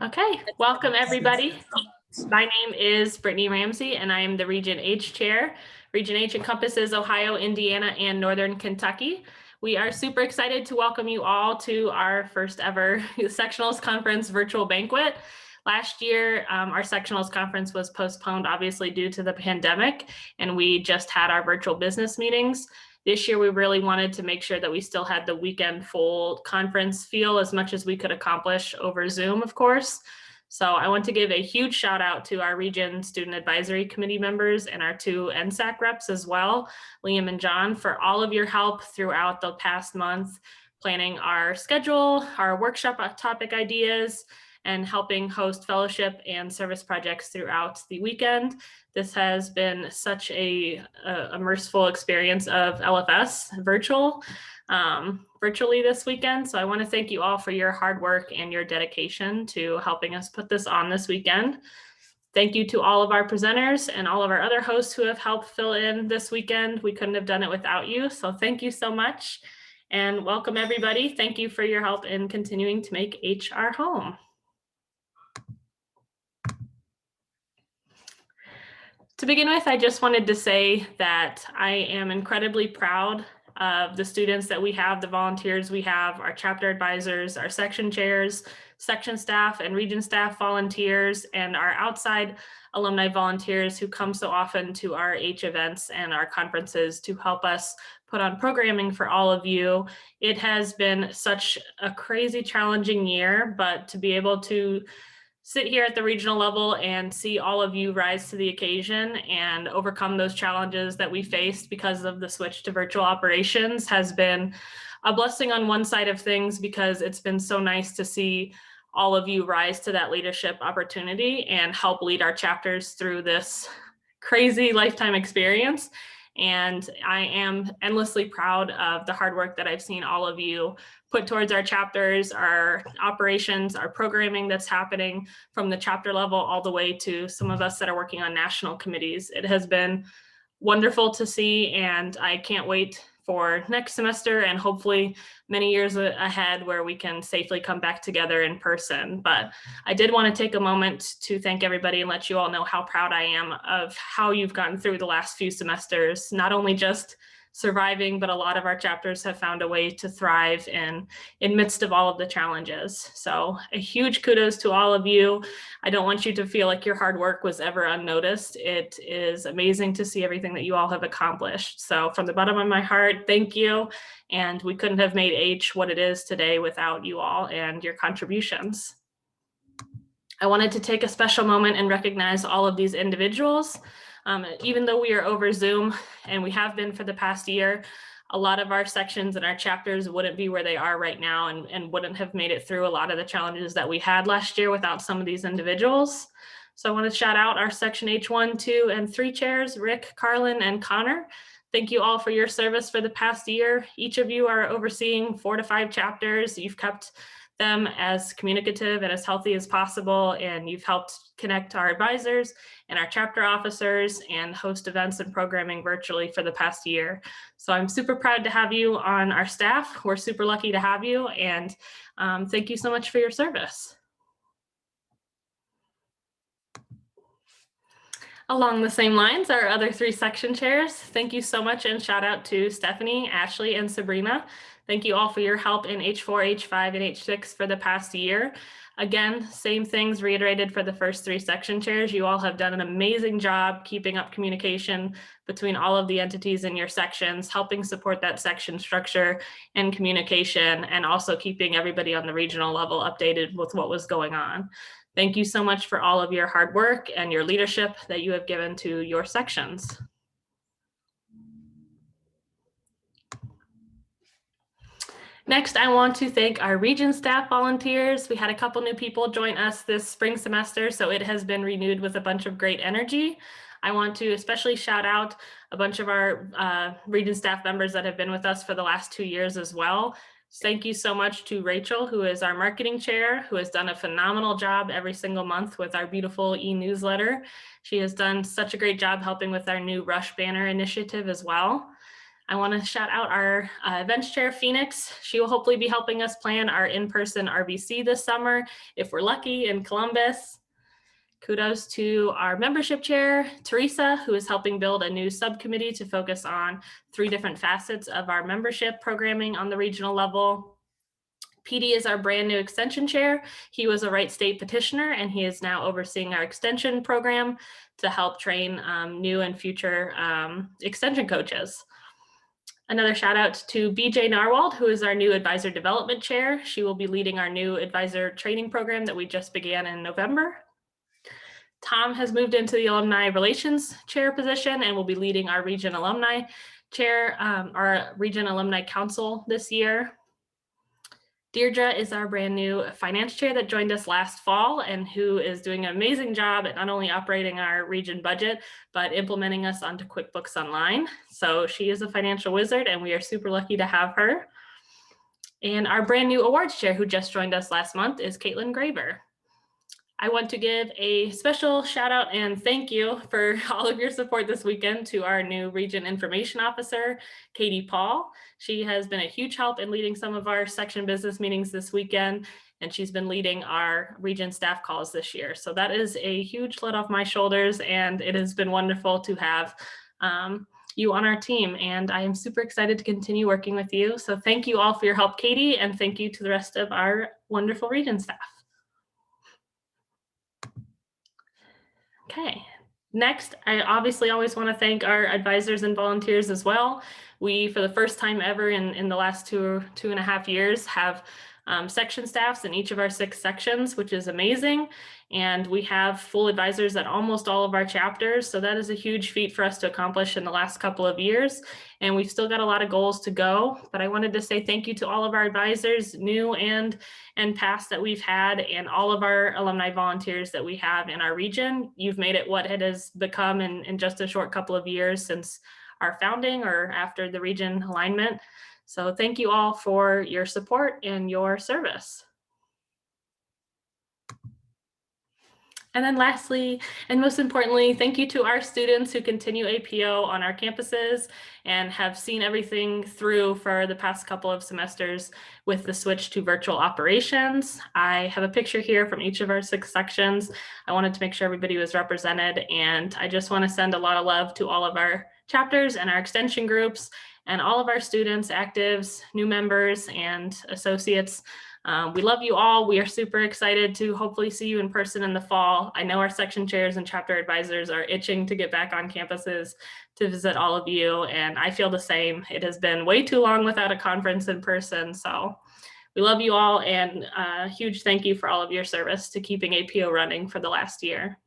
Okay, welcome everybody. My name is Brittany Ramsey and I am the Region H Chair. Region H encompasses Ohio, Indiana, and Northern Kentucky. We are super excited to welcome you all to our first ever Sectionals Conference virtual banquet. Last year, our Sectionals Conference was postponed obviously due to the pandemic, and we just had our virtual business meetings. This year, we really wanted to make sure that we still had the weekend full conference feel as much as we could accomplish over Zoom, of course. So I want to give a huge shout out to our Region Student Advisory Committee members and our two NSAC reps as well, Liam and John, for all of your help throughout the past month, planning our schedule, our workshop topic ideas, and helping host fellowship and service projects throughout the weekend. This has been such a merciful experience of LFS virtually this weekend. So I want to thank you all for your hard work and your dedication to helping us put this on this weekend. Thank you to all of our presenters and all of our other hosts who have helped fill in this weekend. We couldn't have done it without you. So thank you so much and welcome everybody. Thank you for your help in continuing to make H our home. To begin with, I just wanted to say that I am incredibly proud of the students that we have, the volunteers we have, our chapter advisors, our section chairs, section staff and region staff volunteers, and our outside alumni volunteers who come so often to our H events and our conferences to help us put on programming for all of you. It has been such a crazy, challenging year, but to be able to sit here at the regional level and see all of you rise to the occasion and overcome those challenges that we faced because of the switch to virtual operations has been a blessing on one side of things, because it's been so nice to see all of you rise to that leadership opportunity and help lead our chapters through this crazy lifetime experience. And I am endlessly proud of the hard work that I've seen all of you put towards our chapters, our operations, our programming that's happening from the chapter level all the way to some of us that are working on national committees. It has been wonderful to see, and I can't wait for next semester and hopefully many years ahead where we can safely come back together in person. But I did want to take a moment to thank everybody and let you all know how proud I am of how you've gotten through the last few semesters, not only just surviving, but a lot of our chapters have found a way to thrive in midst of all of the challenges. So a huge kudos to all of you. I don't want you to feel like your hard work was ever unnoticed. It is amazing to see everything that you all have accomplished. So from the bottom of my heart, thank you. And we couldn't have made H what it is today without you all and your contributions. I wanted to take a special moment and recognize all of these individuals. Even though we are over Zoom, and we have been for the past year, a lot of our sections and our chapters wouldn't be where they are right now and wouldn't have made it through a lot of the challenges that we had last year without some of these individuals. So I want to shout out our section H1, 2, and 3 chairs, Rick, Carlin, and Connor. Thank you all for your service for the past year. Each of you are overseeing 4 to 5 chapters. You've kept them as communicative and as healthy as possible, and you've helped connect our advisors and our chapter officers and host events and programming virtually for the past year. So I'm super proud to have you on our staff. We're super lucky to have you, and thank you so much for your service. Along the same lines, our other 3 section chairs, thank you so much, and shout out to Stephanie, Ashley, and Sabrina. Thank you all for your help in H4, H5, and H6 for the past year. Again, same things reiterated for the first 3 section chairs. You all have done an amazing job keeping up communication between all of the entities in your sections, helping support that section structure and communication, and also keeping everybody on the regional level updated with what was going on. Thank you so much for all of your hard work and your leadership that you have given to your sections. Next, I want to thank our region staff volunteers. We had a couple new people join us this spring semester, so it has been renewed with a bunch of great energy. I want to especially shout out a bunch of our region staff members that have been with us for the last 2 years as well. Thank you so much to Rachel, who is our marketing chair, who has done a phenomenal job every single month with our beautiful e-newsletter. She has done such a great job helping with our new Rush banner initiative as well. I want to shout out our events chair, Phoenix. She will hopefully be helping us plan our in-person RVC this summer, if we're lucky, in Columbus. Kudos to our membership chair, Teresa, who is helping build a new subcommittee to focus on 3 different facets of our membership programming on the regional level. PD is our brand new extension chair. He was a Wright State petitioner, and he is now overseeing our extension program to help train new and future extension coaches. Another shout out to BJ Narwald, who is our new advisor development chair. She will be leading our new advisor training program that we just began in November. Tom has moved into the alumni relations chair position and will be leading our region alumni chair, our region alumni council this year. Deirdre is our brand new finance chair that joined us last fall and who is doing an amazing job at not only operating our region budget, but implementing us onto QuickBooks Online. So she is a financial wizard and we are super lucky to have her. And our brand new awards chair who just joined us last month is Caitlin Graver. I want to give a special shout out and thank you for all of your support this weekend to our new region information officer, Katie Paul. She has been a huge help in leading some of our section business meetings this weekend, and she's been leading our region staff calls this year. So that is a huge load off my shoulders, and it has been wonderful to have you on our team, and I am super excited to continue working with you. So thank you all for your help, Katie, and thank you to the rest of our wonderful region staff. Okay, next, I obviously always want to thank our advisors and volunteers as well. We, for the first time ever in the last two and a half years, have section staffs in each of our 6 sections, which is amazing. And we have full advisors at almost all of our chapters. So that is a huge feat for us to accomplish in the last couple of years. And we've still got a lot of goals to go, but I wanted to say thank you to all of our advisors, new and past, that we've had, and all of our alumni volunteers that we have in our region. You've made it what it has become in just a short couple of years since our founding or after the region alignment. So thank you all for your support and your service. And then lastly, and most importantly, thank you to our students who continue APO on our campuses and have seen everything through for the past couple of semesters with the switch to virtual operations. I have a picture here from each of our 6 sections. I wanted to make sure everybody was represented, and I just want to send a lot of love to all of our chapters and our extension groups and all of our students, actives, new members, and associates. We love you all. We are super excited to hopefully see you in person in the fall. I know our section chairs and chapter advisors are itching to get back on campuses to visit all of you, and I feel the same. It has been way too long without a conference in person, so we love you all, and a huge thank you for all of your service to keeping APO running for the last year.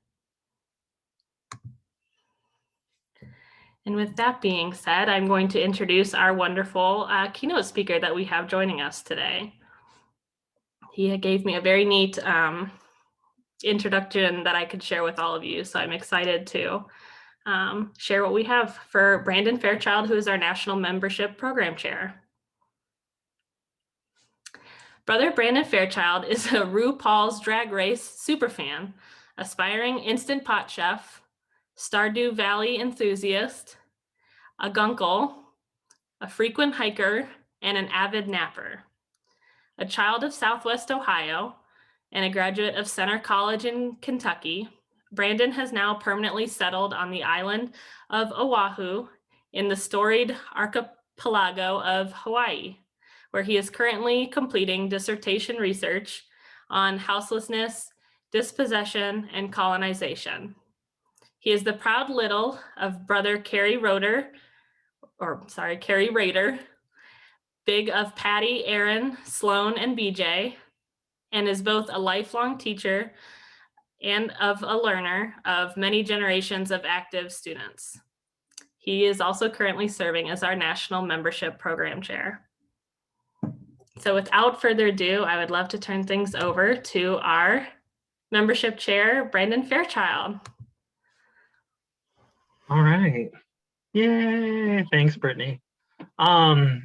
And with that being said, I'm going to introduce our wonderful keynote speaker that we have joining us today. He gave me a very neat introduction that I could share with all of you. So I'm excited to share what we have for Brandon Fairchild, who is our National Membership Program Chair. Brother Brandon Fairchild is a RuPaul's Drag Race superfan, aspiring Instant Pot chef, Stardew Valley enthusiast, a gunkle, a frequent hiker, and an avid napper. A child of Southwest Ohio and a graduate of Center College in Kentucky, Brandon has now permanently settled on the island of Oahu in the storied archipelago of Hawaii, where he is currently completing dissertation research on houselessness, dispossession, and colonization. He is the proud little of brother Carrie Rader, big of Patty, Aaron, Sloan, and BJ, and is both a lifelong teacher and of a learner of many generations of active students. He is also currently serving as our National Membership Program Chair. So without further ado, I would love to turn things over to our Membership Chair, Brandon Fairchild. All right. Yay. Thanks, Brittany. Mahalo,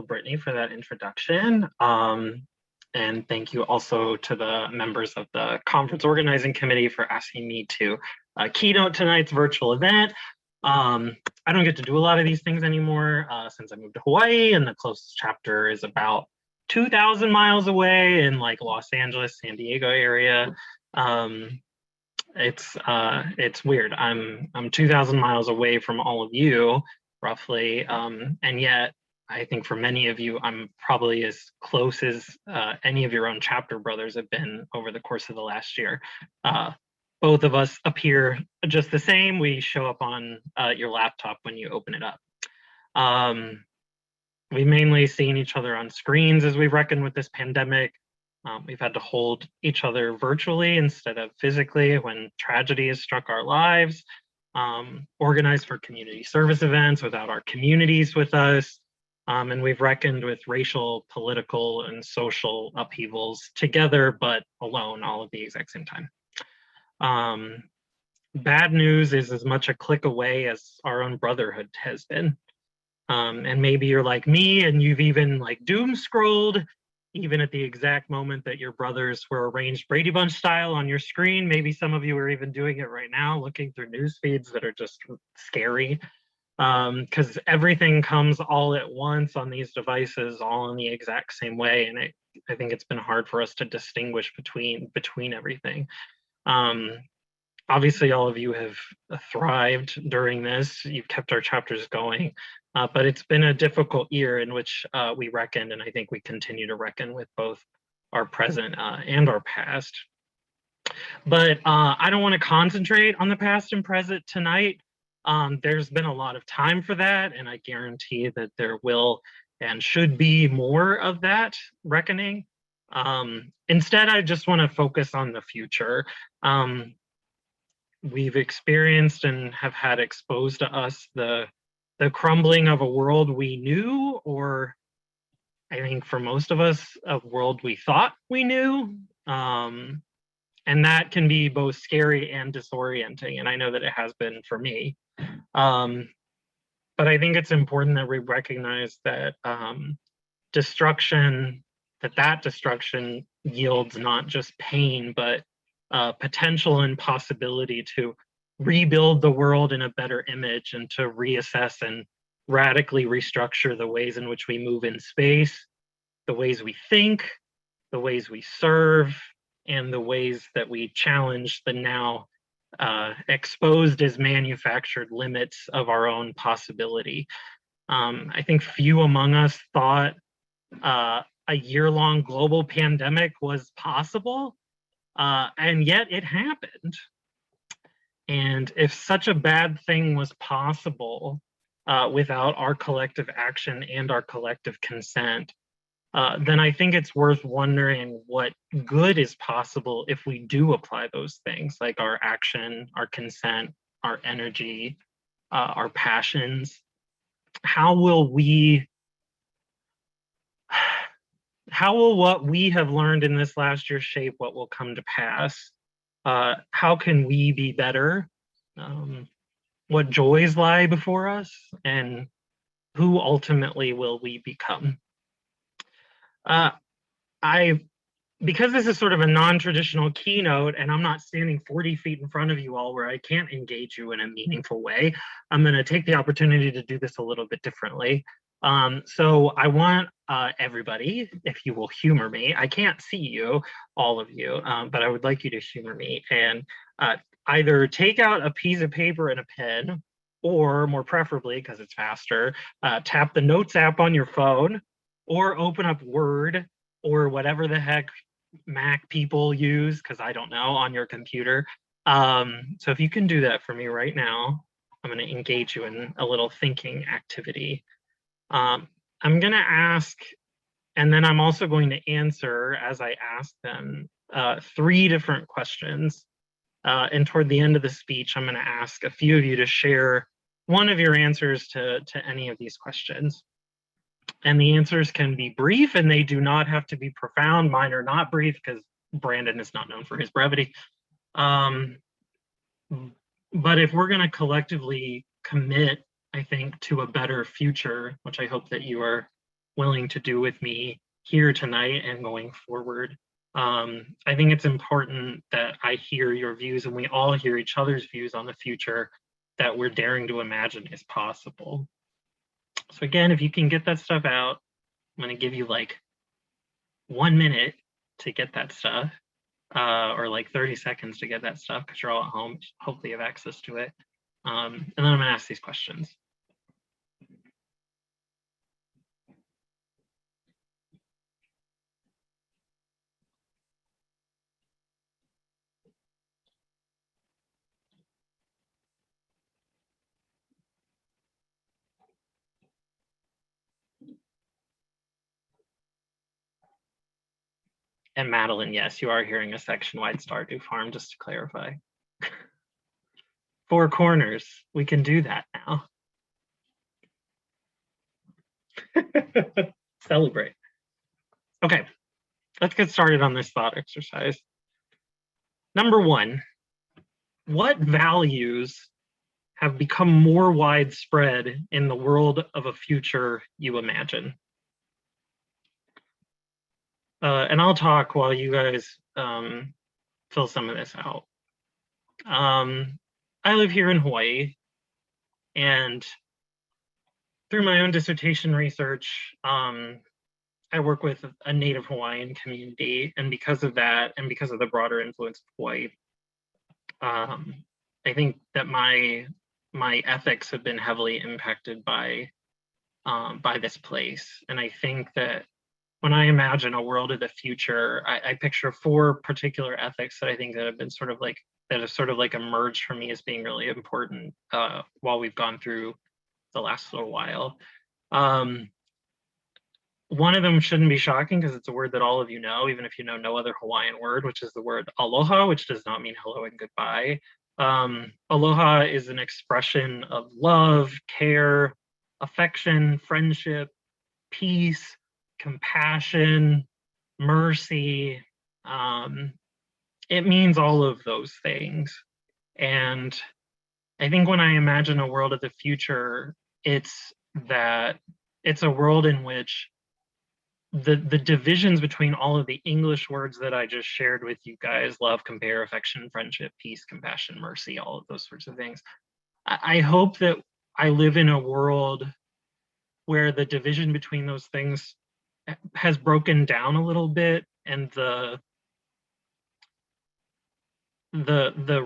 Brittany, for that introduction. And thank you also to the members of the conference organizing committee for asking me to keynote tonight's virtual event. I don't get to do a lot of these things anymore since I moved to Hawaii, and the closest chapter is about 2,000 miles away in like Los Angeles, San Diego area. Um, it's weird. I'm 2,000 miles away from all of you, roughly, and yet I think for many of you, I'm probably as close as any of your own chapter brothers have been over the course of the last year. Both of us appear just the same. We show up on your laptop when you open it up. We've mainly seen each other on screens as we've reckoned with this pandemic. We've had to hold each other virtually instead of physically when tragedy has struck our lives. Organized for community service events without our communities with us. And we've reckoned with racial, political, and social upheavals together, but alone, all at the exact same time. Bad news is as much a click away as our own brotherhood has been. And maybe you're like me and you've even like doom scrolled even at the exact moment that your brothers were arranged Brady Bunch style on your screen. Maybe some of you are even doing it right now, looking through news feeds that are just scary. Because everything comes all at once on these devices, all in the exact same way. And I think it's been hard for us to distinguish between everything. Obviously, all of you have thrived during this. You've kept our chapters going, but it's been a difficult year in which we reckoned, and I think we continue to reckon with both our present and our past. But I don't want to concentrate on the past and present tonight. There's been a lot of time for that, and I guarantee that there will and should be more of that reckoning. Instead, I just want to focus on the future. We've experienced and have had exposed to us the crumbling of a world we knew, or I think for most of us, a world we thought we knew. And that can be both scary and disorienting. And I know that it has been for me. But I think it's important that we recognize that destruction yields not just pain, but potential and possibility to rebuild the world in a better image and to reassess and radically restructure the ways in which we move in space, the ways we think, the ways we serve, and the ways that we challenge the now exposed as manufactured limits of our own possibility. I think few among us thought a year-long global pandemic was possible, and yet it happened. And if such a bad thing was possible without our collective action and our collective consent, then I think it's worth wondering what good is possible if we do apply those things, like our action, our consent, our energy, our passions. How will what we have learned in this last year shape what will come to pass? How can we be better? What joys lie before us? And who ultimately will we become? Because this is sort of a non-traditional keynote and I'm not standing 40 feet in front of you all where I can't engage you in a meaningful way, I'm going to take the opportunity to do this a little bit differently. So I want everybody, if you will humor me, I can't see you, all of you, but I would like you to humor me and either take out a piece of paper and a pen, or more preferably, because it's faster, tap the Notes app on your phone, or open up Word, or whatever the heck Mac people use, because I don't know, on your computer. So if you can do that for me right now, I'm going to engage you in a little thinking activity. I'm going to ask, and then I'm also going to answer as I ask them, 3 different questions. And toward the end of the speech, I'm going to ask a few of you to share one of your answers to any of these questions. And the answers can be brief and they do not have to be profound. Mine are not brief because Brandon is not known for his brevity. But if we're going to collectively commit, I think, to a better future, which I hope that you are willing to do with me here tonight and going forward, I think it's important that I hear your views and we all hear each other's views on the future that we're daring to imagine is possible. So again, if you can get that stuff out, I'm going to give you like 1 minute to get that stuff, or like 30 seconds to get that stuff because you're all at home. Hopefully you have access to it. And then I'm going to ask these questions. And Madeline, yes, you are hearing a section-wide Stardew Farm, just to clarify. 4 corners, we can do that now. Celebrate. Okay, let's get started on this thought exercise. Number 1, what values have become more widespread in the world of a future you imagine? And I'll talk while you guys fill some of this out. I live here in Hawaii, and through my own dissertation research, I work with a Native Hawaiian community, and because of that, and because of the broader influence of Hawaii, I think that my ethics have been heavily impacted by this place, and I think that when I imagine a world of the future, I picture 4 particular ethics that I think that have been sort of like emerged for me as being really important while we've gone through the last little while. One of them shouldn't be shocking because it's a word that all of you know, even if you know no other Hawaiian word, which is the word aloha, which does not mean hello and goodbye. Aloha is an expression of love, care, affection, friendship, peace, compassion, mercy. It means all of those things. And I think when I imagine a world of the future, it's a world in which the divisions between all of the English words that I just shared with you guys, love, compare, affection, friendship, peace, compassion, mercy, all of those sorts of things. I hope that I live in a world where the division between those things has broken down a little bit, and the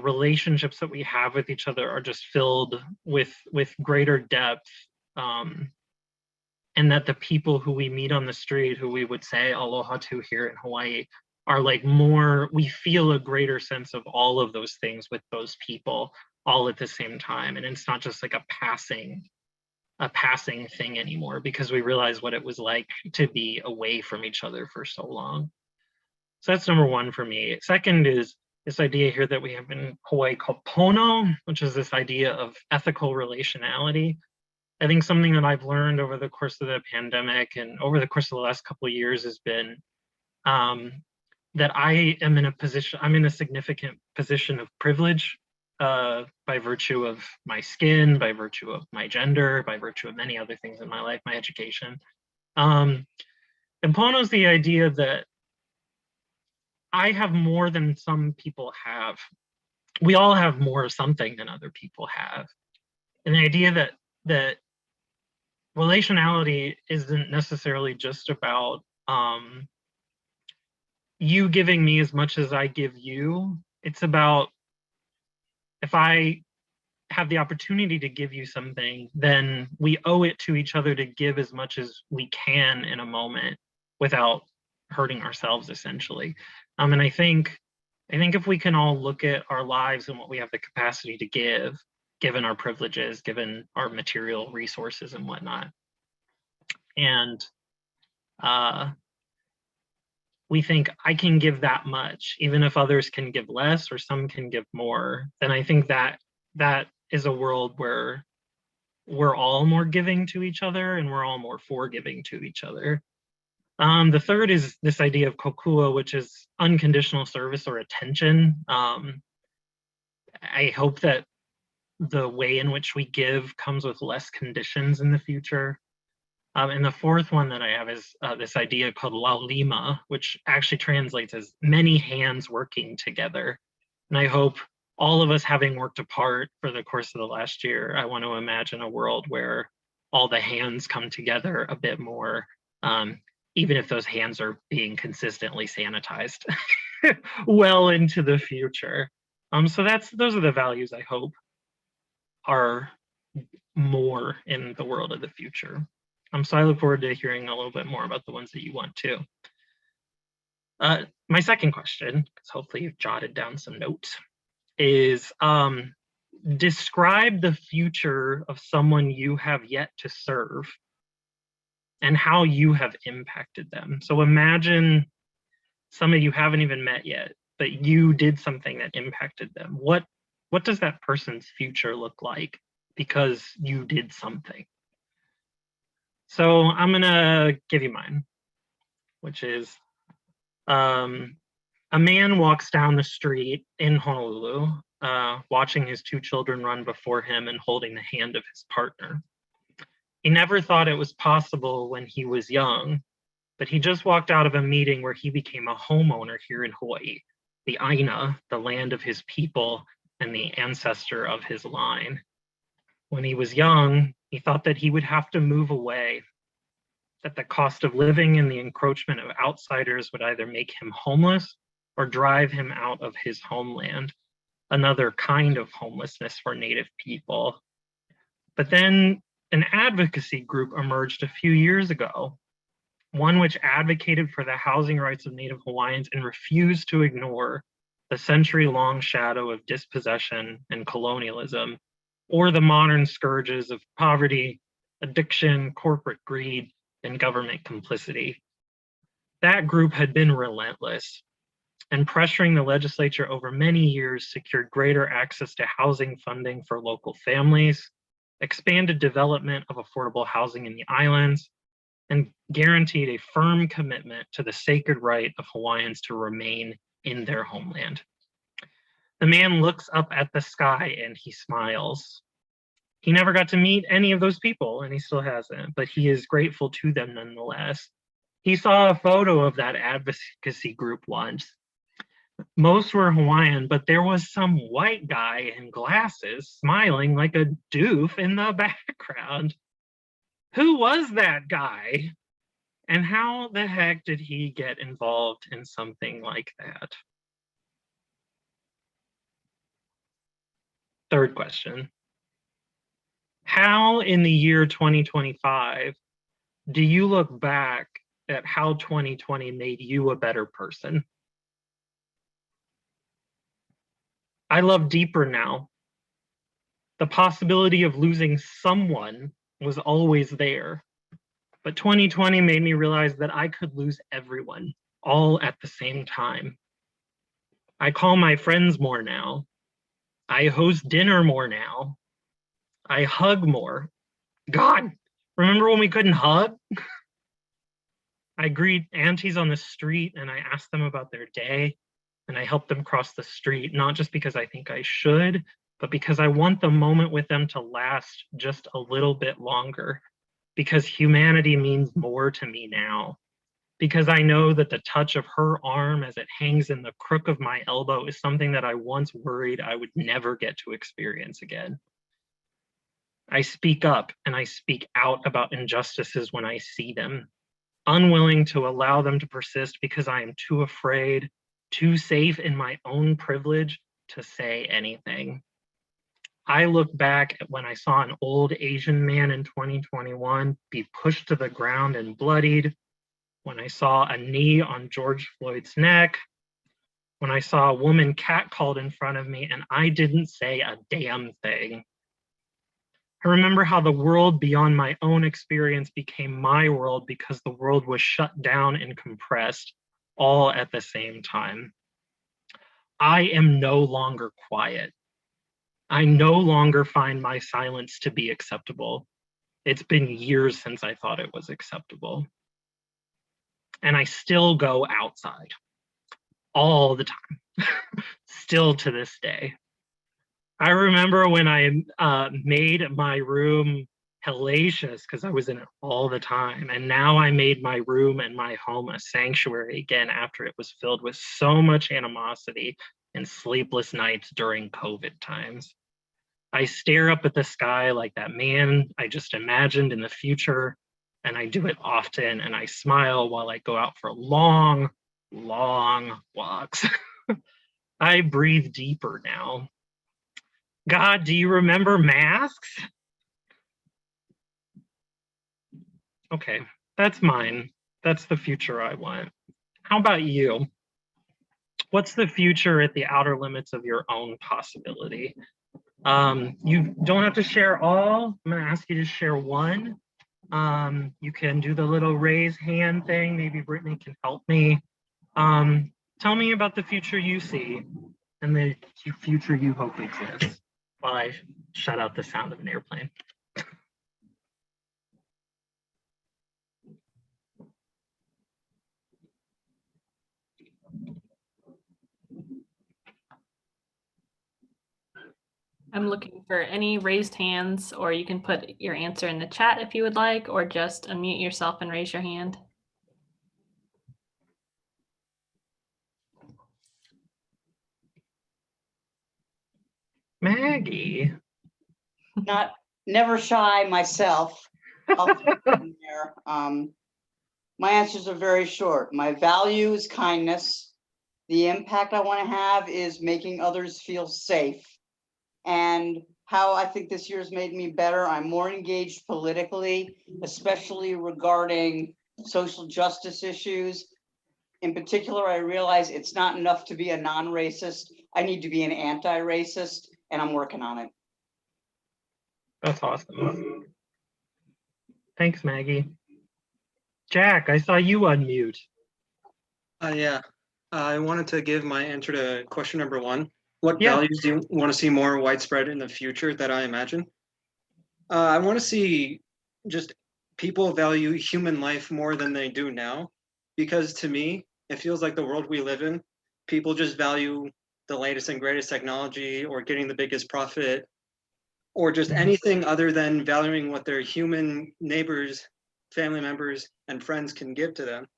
relationships that we have with each other are just filled with greater depth, and that the people who we meet on the street, who we would say aloha to here in Hawaii, are like we feel a greater sense of all of those things with those people all at the same time, and it's not just like a passing thing anymore, because we realize what it was like to be away from each other for so long. So that's number 1 for me. Second is this idea here that we have in Hawaii called pono, which is this idea of ethical relationality. I think something that I've learned over the course of the pandemic and over the course of the last couple of years has been that I am I'm in a significant position of privilege by virtue of my skin, by virtue of my gender, by virtue of many other things in my life, my education. And pono is the idea that I have more than some people have. We all have more of something than other people have. And the idea that relationality isn't necessarily just about you giving me as much as I give you. It's about, if I have the opportunity to give you something, then we owe it to each other to give as much as we can in a moment without hurting ourselves, essentially. And I think if we can all look at our lives and what we have the capacity to give, given our privileges, given our material resources and whatnot, and we think I can give that much, even if others can give less or some can give more, then I think that is a world where we're all more giving to each other and we're all more forgiving to each other. The third is this idea of kokua, which is unconditional service or attention. I hope that the way in which we give comes with less conditions in the future. And the fourth one that I have is this idea called laulima, which actually translates as many hands working together. And I hope all of us having worked apart for the course of the last year, I want to imagine a world where all the hands come together a bit more, even if those hands are being consistently sanitized well into the future. So those are the values I hope are more in the world of the future. So I look forward to hearing a little bit more about the ones that you want too. My second question, because hopefully you've jotted down some notes, is describe the future of someone you have yet to serve and how you have impacted them. So imagine somebody you haven't even met yet, but you did something that impacted them. What does that person's future look like because you did something? So I'm gonna give you mine, which is a man walks down the street in Honolulu, watching his two children run before him and holding the hand of his partner. He never thought it was possible when he was young, but he just walked out of a meeting where he became a homeowner here in Hawaii, the Aina, the land of his people and the ancestor of his line. When he was young, he thought that he would have to move away, that the cost of living and the encroachment of outsiders would either make him homeless or drive him out of his homeland, another kind of homelessness for Native people. But then an advocacy group emerged a few years ago, one which advocated for the housing rights of Native Hawaiians and refused to ignore the century-long shadow of dispossession and colonialism, or the modern scourges of poverty, addiction, corporate greed, and government complicity. That group had been relentless, and pressuring the legislature over many years secured greater access to housing funding for local families, expanded development of affordable housing in the islands, and guaranteed a firm commitment to the sacred right of Hawaiians to remain in their homeland. The man looks up at the sky and he smiles. He never got to meet any of those people, and he still hasn't, but he is grateful to them nonetheless. He saw a photo of that advocacy group once. Most were Hawaiian, but there was some white guy in glasses smiling like a doof in the background. Who was that guy? And how the heck did he get involved in something like that? Third question. How in the year 2025 do you look back at how 2020 made you a better person? I love deeper now. The possibility of losing someone was always there, but 2020 made me realize that I could lose everyone all at the same time. I call my friends more now. I host dinner more now. I hug more. God, remember when we couldn't hug? I greet aunties on the street and I ask them about their day, and I help them cross the street, not just because I think I should, but because I want the moment with them to last just a little bit longer, because humanity means more to me now, because I know that the touch of her arm as it hangs in the crook of my elbow is something that I once worried I would never get to experience again. I speak up and I speak out about injustices when I see them, unwilling to allow them to persist because I am too afraid, too safe in my own privilege to say anything. I look back at when I saw an old Asian man in 2021 be pushed to the ground and bloodied, when I saw a knee on George Floyd's neck, when I saw a woman catcalled in front of me and I didn't say a damn thing. I remember how the world beyond my own experience became my world because the world was shut down and compressed all at the same time. I am no longer quiet. I no longer find my silence to be acceptable. It's been years since I thought it was acceptable. And I still go outside all the time, still to this day. I remember when I made my room hellacious because I was in it all the time. And now I made my room and my home a sanctuary again after it was filled with so much animosity and sleepless nights during COVID times. I stare up at the sky like that man I just imagined in the future, and I do it often, and I smile while I go out for long, long walks. I breathe deeper now. God, do you remember masks? Okay, that's mine. That's the future I want. How about you? What's the future at the outer limits of your own possibility? You don't have to share all. I'm gonna ask you to share one. You can do the little raise hand thing. Maybe Brittany can help me. Tell me about the future you see and the future you hope exists while I shut out the sound of an airplane. I'm looking for any raised hands, or you can put your answer in the chat if you would like, or just unmute yourself and raise your hand. Maggie. Never shy myself. I'll in there. My answers are very short. My value is kindness. The impact I want to have is making others feel safe. And how I think this year's made me better, I'm more engaged politically, especially regarding social justice issues. In particular, I realize it's not enough to be a non-racist. I need to be an anti-racist, and I'm working on it. That's awesome. Thanks, Maggie. Jack, I saw you unmute. Yeah, I wanted to give my answer to question number one. What values do you want to see more widespread in the future that I imagine? I want to see just people value human life more than they do now, because to me, it feels like the world we live in, people just value the latest and greatest technology or getting the biggest profit or just anything other than valuing what their human neighbors, family members, and friends can give to them.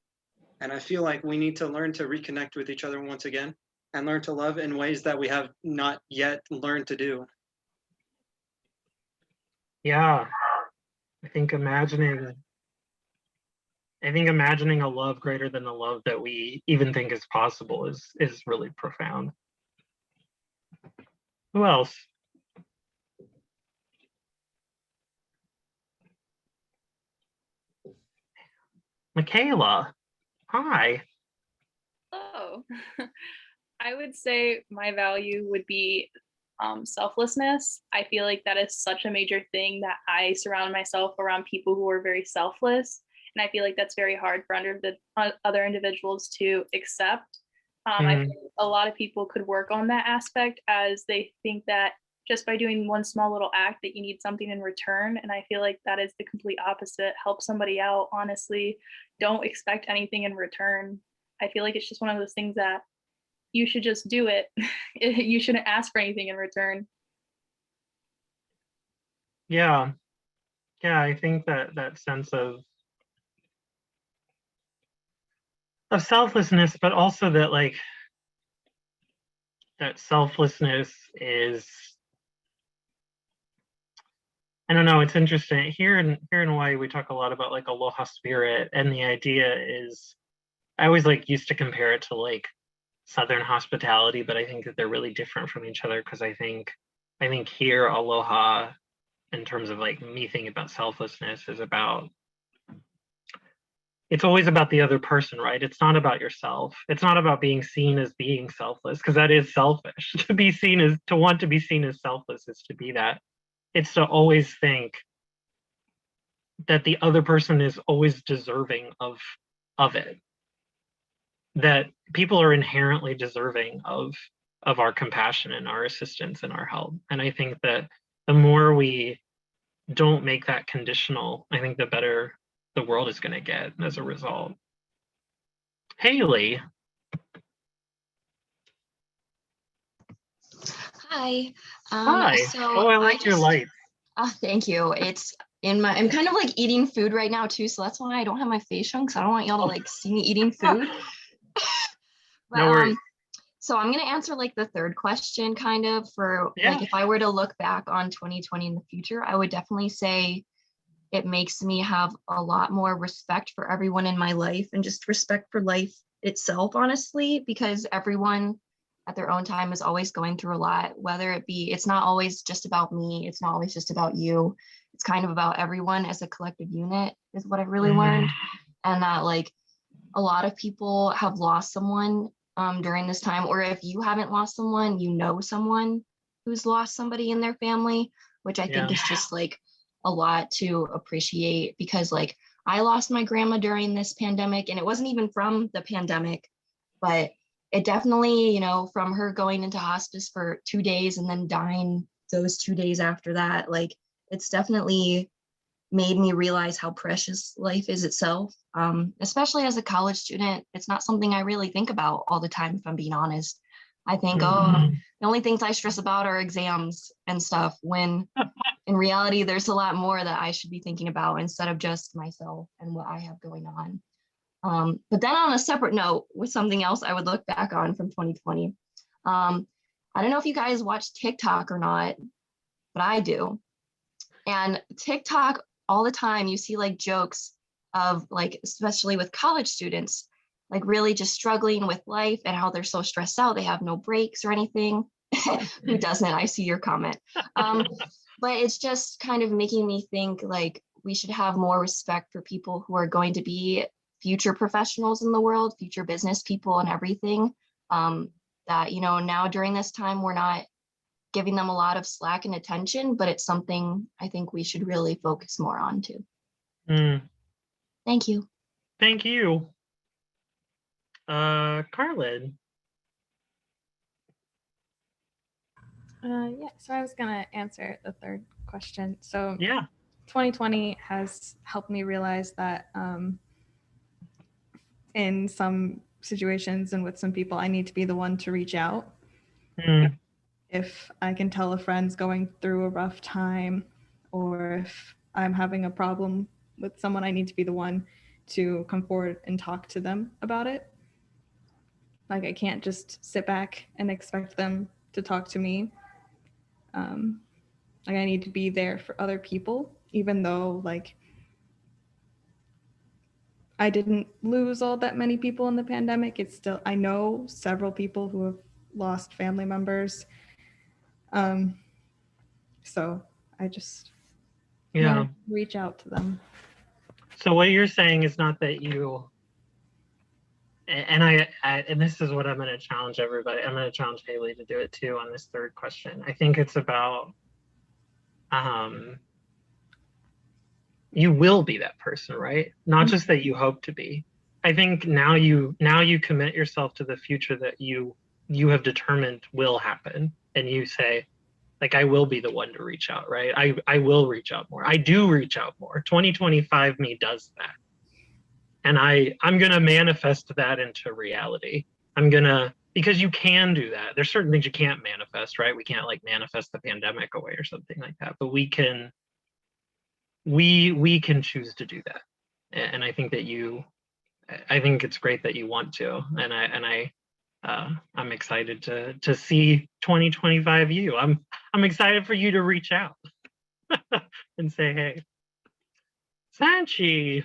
And I feel like we need to learn to reconnect with each other once again and learn to love in ways that we have not yet learned to do. Yeah, I think imagining a love greater than the love that we even think is possible is really profound. Who else? Michaela, hi. Hello. I would say my value would be selflessness. I feel like that is such a major thing that I surround myself around people who are very selfless. And I feel like that's very hard for other individuals to accept. I think a lot of people could work on that aspect, as they think that just by doing one small little act that you need something in return. And I feel like that is the complete opposite. Help somebody out, honestly. Don't expect anything in return. I feel like it's just one of those things that you should just do it. You shouldn't ask for anything in return. Yeah, I think that sense of selflessness, but also that like that selflessness is, I don't know, it's interesting. Here in Hawaii, we talk a lot about like aloha spirit, and the idea is, I always like used to compare it to like Southern hospitality, but I think that they're really different from each other, because I think here aloha, in terms of like me thinking about selflessness, is about, it's always about the other person, right? It's not about yourself. It's not about being seen as being selfless, because that is selfish. To want to be seen as selfless is to be that. It's to always think that the other person is always deserving of it. That people are inherently deserving of our compassion and our assistance and our help. And I think that the more we don't make that conditional, I think the better the world is going to get as a result. Haley. Hi. Hi. So I like your lights. Oh, thank you. It's in my, I'm kind of like eating food right now too, so that's why I don't have my face shown, because I don't want y'all to like see me eating food. No worries. So I'm going to answer like the third question kind of for Yeah. like, if I were to look back on 2020 in the future, I would definitely say it makes me have a lot more respect for everyone in my life and just respect for life itself, honestly, because everyone at their own time is always going through a lot, whether it be, it's not always just about me, it's not always just about you. It's kind of about everyone as a collective unit is what I've really learned. And that like a lot of people have lost someone during this time, or if you haven't lost someone, you know someone who's lost somebody in their family, which I think is just like a lot to appreciate, because like I lost my grandma during this pandemic, and it wasn't even from the pandemic, but it definitely, you know, from her going into hospice for 2 days and then dying those 2 days after that, like it's definitely made me realize how precious life is itself. Especially as a college student, it's not something I really think about all the time, if I'm being honest. I think, oh, the only things I stress about are exams and stuff, when in reality, there's a lot more that I should be thinking about instead of just myself and what I have going on. But then on a separate note, with something else I would look back on from 2020. I don't know if you guys watch TikTok or not, but I do. And TikTok, all the time, you see like jokes of like, especially with college students, like really just struggling with life and how they're so stressed out. They have no breaks or anything. Who doesn't? I see your comment. But it's just kind of making me think like we should have more respect for people who are going to be future professionals in the world, future business people and everything. That, you know, now during this time, we're not giving them a lot of slack and attention, but it's something I think we should really focus more on too. Thank you. Thank you. Carlin. Yeah, so I was gonna answer the third question. So Yeah. 2020 has helped me realize that in some situations and with some people, I need to be the one to reach out. If I can tell a friend's going through a rough time, or if I'm having a problem with someone, I need to be the one to come forward and talk to them about it. Like I can't just sit back and expect them to talk to me. Like I need to be there for other people, even though like I didn't lose all that many people in the pandemic. It's still, I know several people who have lost family members. So I just want to reach out to them. So what you're saying is not that you, and I and this is what I'm going to challenge everybody. I'm going to challenge Haley to do it too on this third question. I think it's about, you will be that person, right? Not just that you hope to be. I think now you commit yourself to the future that you have determined will happen, and you say, like, I will be the one to reach out, right? I will reach out more. I do reach out more. 2025 me does that. And I'm going to manifest that into reality. Because you can do that. There's certain things you can't manifest, right? We can't like manifest the pandemic away or something like that, but we can choose to do that. And I think that I think it's great that you want to. And I'm excited to see 2025 you. I'm excited for you to reach out and say, hey, Sanchi,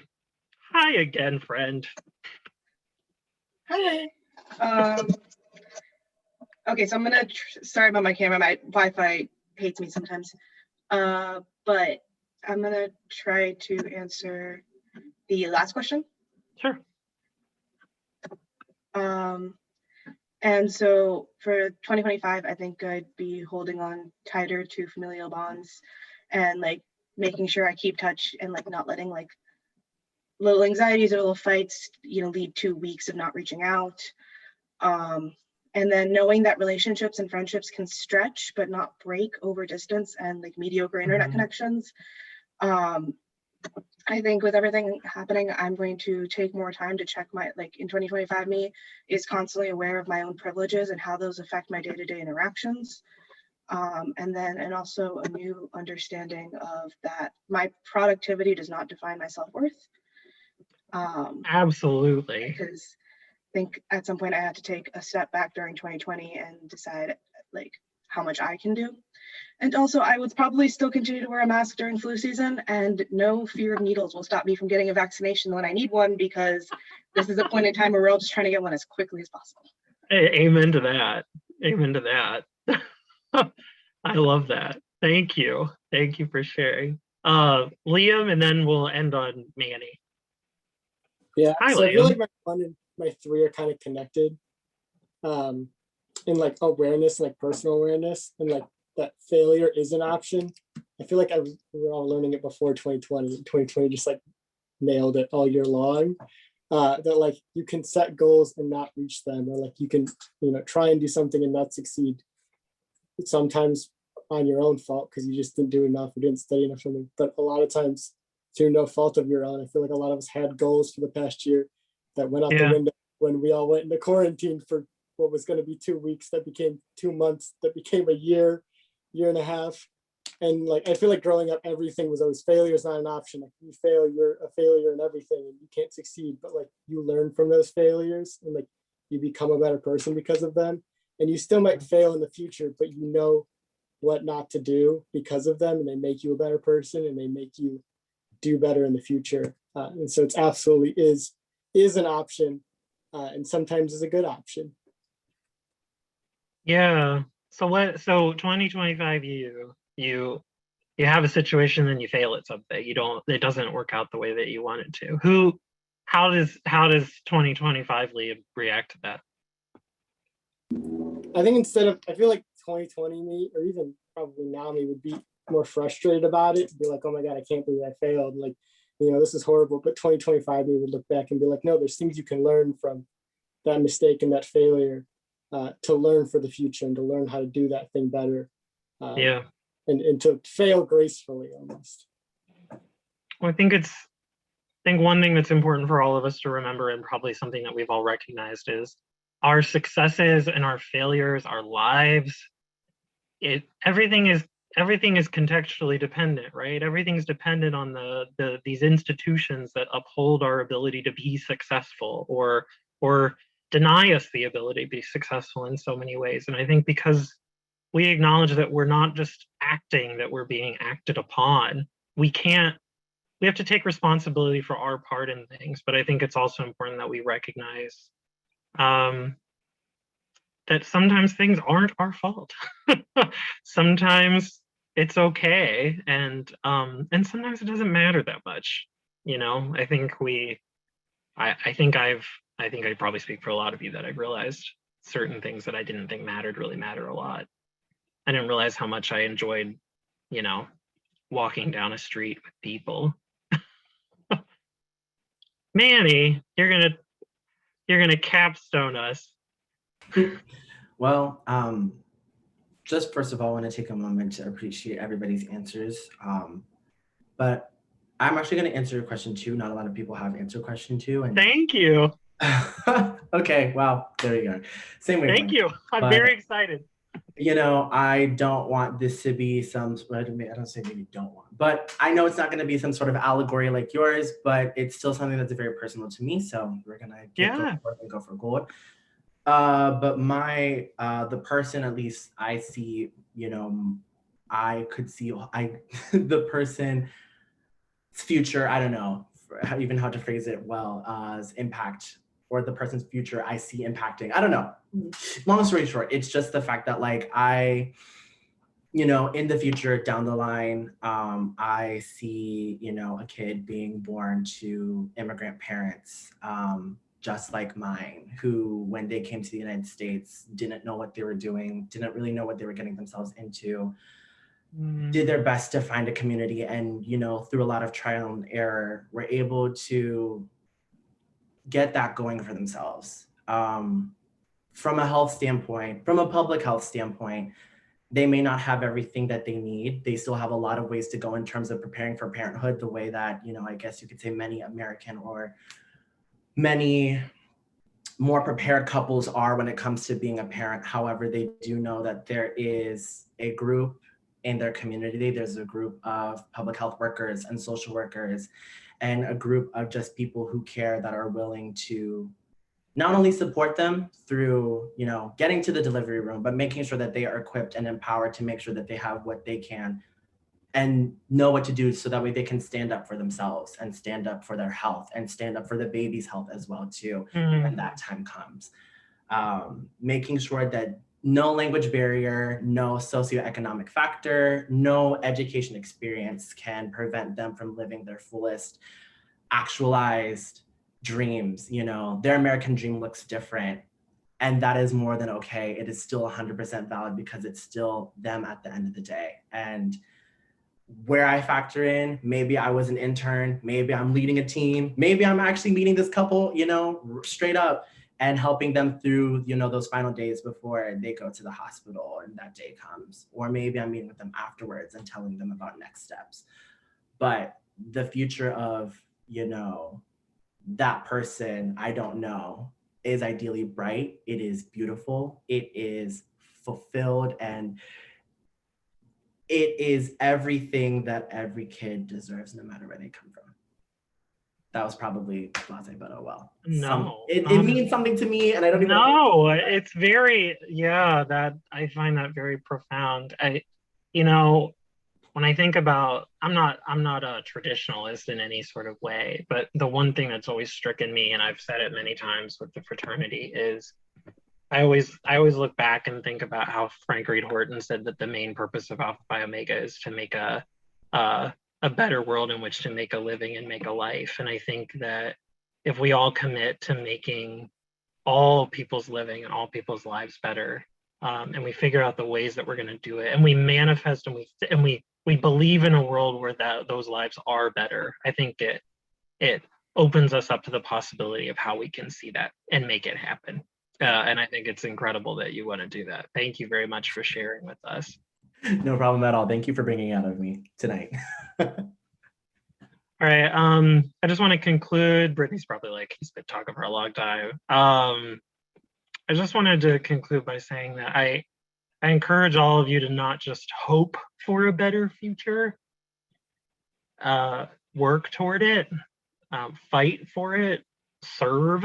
hi again, friend. Hi. Okay, so I'm gonna sorry about my camera. My Wi-Fi hates me sometimes. But I'm gonna try to answer the last question. Sure. And so for 2025, I think I'd be holding on tighter to familial bonds and like making sure I keep touch and like not letting like little anxieties or little fights, you know, lead to weeks of not reaching out. And then knowing that relationships and friendships can stretch but not break over distance and like mediocre internet connections. I think with everything happening, I'm going to take more time to check my, like in 2025, me is constantly aware of my own privileges and how those affect my day-to-day interactions. And also a new understanding of that my productivity does not define my self-worth. Absolutely. Because think at some point I had to take a step back during 2020 and decide like how much I can do. And also I would probably still continue to wear a mask during flu season, and no fear of needles will stop me from getting a vaccination when I need one, because this is a point in time where we're all just trying to get one as quickly as possible. Amen to that. Amen to that. I love that. Thank you. Thank you for sharing. Liam, and then we'll end on Manny. Yeah, Hi, so I feel Liam. like my 1 and my 3 are kind of connected, in like awareness, like personal awareness, and like that failure is an option. I feel like we were all learning it before 2020. 2020 just like nailed it all year long. That like you can set goals and not reach them, or like you can, try and do something and not succeed. Sometimes on your own fault because you just didn't do enough or didn't study enough, something. But a lot of times through no fault of your own. I feel like a lot of us had goals for the past year that went out the window when we all went into quarantine for what was going to be 2 weeks, that became 2 months, that became a year and a half. And like, I feel like growing up, everything was always failure is not an option. Like you fail, you're a failure in everything and you can't succeed, but like you learn from those failures and like you become a better person because of them. And you still might fail in the future, but you know what not to do because of them, and they make you a better person and they make you do better in the future. And so it's absolutely is an option, and sometimes is a good option. Yeah. So 2025, you have a situation and you fail at something. It doesn't work out the way that you want it to. How does 2025 Liam react to that? I think I feel like 2020 me, or even probably now me, would be more frustrated about it, be like, oh my God, I can't believe I failed. Like, this is horrible. But 2025 me would look back and be like, no, there's things you can learn from that mistake and that failure, to learn for the future and to learn how to do that thing better. And to fail gracefully almost. Well, I think one thing that's important for all of us to remember, and probably something that we've all recognized, is our successes and our failures, our lives, everything is contextually dependent, right? Everything's dependent on these institutions that uphold our ability to be successful or deny us the ability to be successful in so many ways. And I think because we acknowledge that we're not just acting, that we're being acted upon, we have to take responsibility for our part in things. But I think it's also important that we recognize that sometimes things aren't our fault. Sometimes it's okay, and sometimes it doesn't matter that much. I think I probably speak for a lot of you that I've realized certain things that I didn't think mattered really matter a lot. I didn't realize how much I enjoyed, walking down a street with people. Manny, you're gonna capstone us. Well, just first of all, I want to take a moment to appreciate everybody's answers. But I'm actually going to answer your question too. Not a lot of people have answered question 2. And thank you. Okay, well, there you go. Same way. Thank you. I'm very excited. I don't want this to be some, I don't say maybe don't want, but I know it's not going to be some sort of allegory like yours, but it's still something that's very personal to me. So we're going to go for gold. But the person, at least I see, I could see the person's future, I don't know even how to phrase it well, as impact, or the person's future I see impacting. I don't know. Long story short, it's just the fact that like in the future down the line, I see, a kid being born to immigrant parents, just like mine, who when they came to the United States didn't know what they were doing, didn't really know what they were getting themselves into, did their best to find a community, and through a lot of trial and error were able to get that going for themselves. From a health standpoint, from a public health standpoint, they may not have everything that they need. They still have a lot of ways to go in terms of preparing for parenthood, the way that, I guess you could say many American or many more prepared couples are when it comes to being a parent. However, they do know that there is a group in their community. There's a group of public health workers and social workers and a group of just people who care, that are willing to not only support them through, you know, getting to the delivery room, but making sure that they are equipped and empowered to make sure that they have what they can and know what to do so that way they can stand up for themselves and stand up for their health and stand up for the baby's health as well too when that time comes. Making sure that no language barrier, no socioeconomic factor, no education experience can prevent them from living their fullest actualized dreams. You know, their American dream looks different, and that is more than okay. It is still 100% valid because it's still them at the end of the day. And where I factor in, maybe I was an intern, maybe I'm leading a team, maybe I'm actually meeting this couple, you know, straight up and helping them through, you know, those final days before they go to the hospital and that day comes. Or maybe I'm meeting with them afterwards and telling them about next steps. But the future of, you know, that person, I don't know, is ideally bright. It is beautiful. It is fulfilled, and it is everything that every kid deserves, no matter where they come from. That was probably blasé, but oh well. No, It means something to me, and I don't even know. It's very, yeah, that I find that very profound. You know, when I think about, I'm not a traditionalist in any sort of way, but the one thing that's always stricken me, and I've said it many times with the fraternity, is I always look back and think about how Frank Reed Horton said that the main purpose of Alpha Phi Omega is to make a better world in which to make a living and make a life. And I think that if we all commit to making all people's living and all people's lives better, and we figure out the ways that we're going to do it, and we manifest and we believe in a world where those lives are better, I think it opens us up to the possibility of how we can see that and make it happen. And I think it's incredible that you want to do that. Thank you very much for sharing with us. No problem at all. Thank you for bringing it out of me tonight. All right. I just want to conclude. Brittany's probably like, he's been talking for a long time. I just wanted to conclude by saying that I encourage all of you to not just hope for a better future, work toward it, fight for it, serve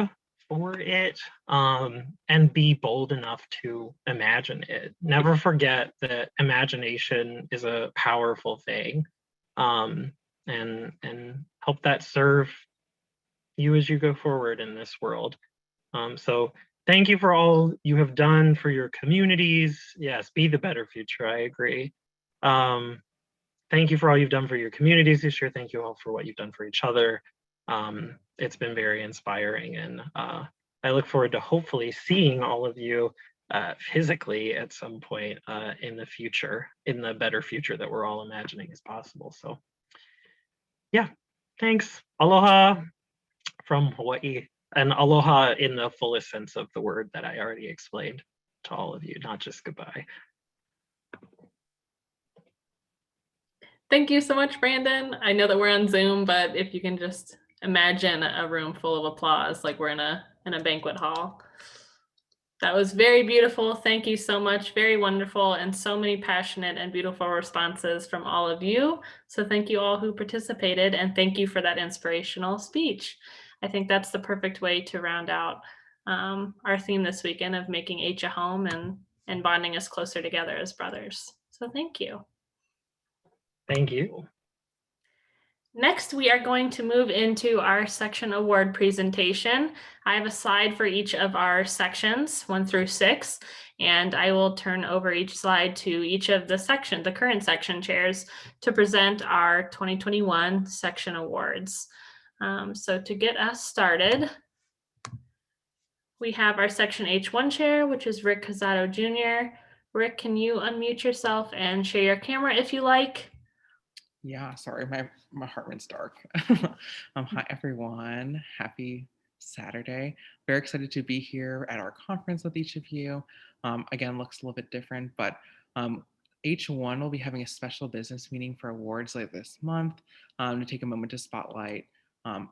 for it, and be bold enough to imagine it. Never forget that imagination is a powerful thing, and help that serve you as you go forward in this world. So thank you for all you have done for your communities. Yes, be the better future. I agree. Thank you for all you've done for your communities this year. Thank you all for what you've done for each other. It's been very inspiring, and I look forward to hopefully seeing all of you physically at some point in the future, in the better future that we're all imagining is possible. So yeah, thanks. Aloha from Hawaii, and aloha in the fullest sense of the word that I already explained to all of you, not just goodbye. Thank you so much, Brandon. I know that we're on Zoom, but if you can just imagine a room full of applause, like we're in a banquet hall. That was very beautiful. Thank you so much. Very wonderful, and so many passionate and beautiful responses from all of you. So thank you all who participated, and thank you for that inspirational speech. I think that's the perfect way to round out our theme this weekend of making H a home and bonding us closer together as brothers. So thank you. Thank you. Next, we are going to move into our section award presentation. I have a slide for each of our sections, 1 through 6, and I will turn over each slide to each of the current section chairs, to present our 2021 section awards. So to get us started, we have our section H1 chair, which is Rick Casado Jr. Rick, can you unmute yourself and share your camera if you like? Yeah, sorry, my heart went dark. Hi, everyone. Happy Saturday. Very excited to be here at our conference with each of you. Again, looks a little bit different, but H1 will be having a special business meeting for awards like this month to take a moment to spotlight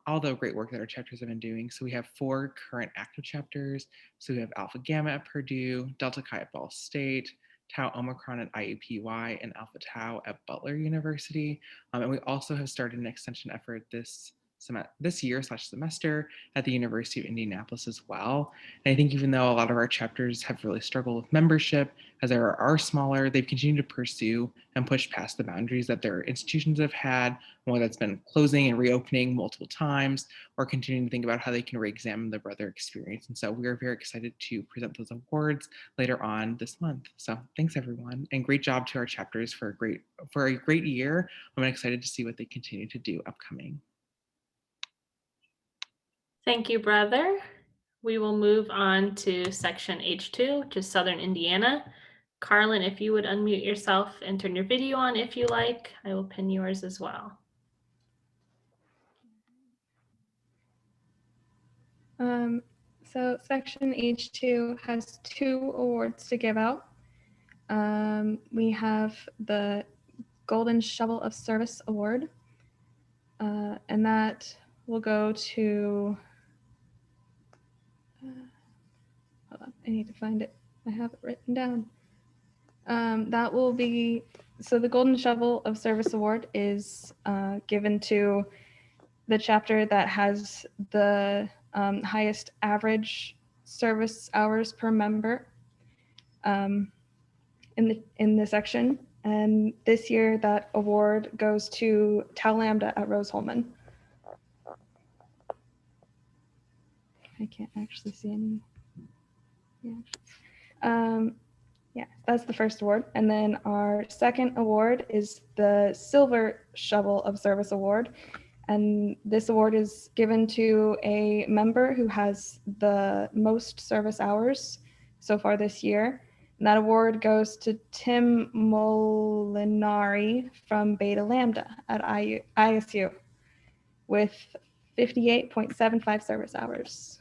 all the great work that our chapters have been doing. So we have 4 current active chapters. So we have Alpha Gamma at Purdue, Delta Chi at Ball State, Tau Omicron at IUPUI, and Alpha Tau at Butler University. And we also have started an extension effort this this year/semester at the University of Indianapolis as well. And I think even though a lot of our chapters have really struggled with membership, as they are smaller, they've continued to pursue and push past the boundaries that their institutions have had, whether that's been closing and reopening multiple times, or continuing to think about how they can re-examine the brother experience. And so we are very excited to present those awards later on this month. So thanks everyone, and great job to our chapters for a great year. I'm excited to see what they continue to do upcoming. Thank you, brother. We will move on to section H2, which is Southern Indiana. Carlin, if you would unmute yourself and turn your video on if you like, I will pin yours as well. So section H2 has 2 awards to give out. We have the Golden Shovel of Service Award, and that will go to, hold on, I need to find it. I have it written down. That will be, so the Golden Shovel of Service Award is given to the chapter that has the highest average service hours per member in the section. And this year that award goes to Tau Lambda at Rose-Hulman. I can't actually see any. Yeah, that's the first award. And then our second award is the Silver Shovel of Service Award. And this award is given to a member who has the most service hours so far this year. And that award goes to Tim Molinari from Beta Lambda at ISU with 58.75 service hours.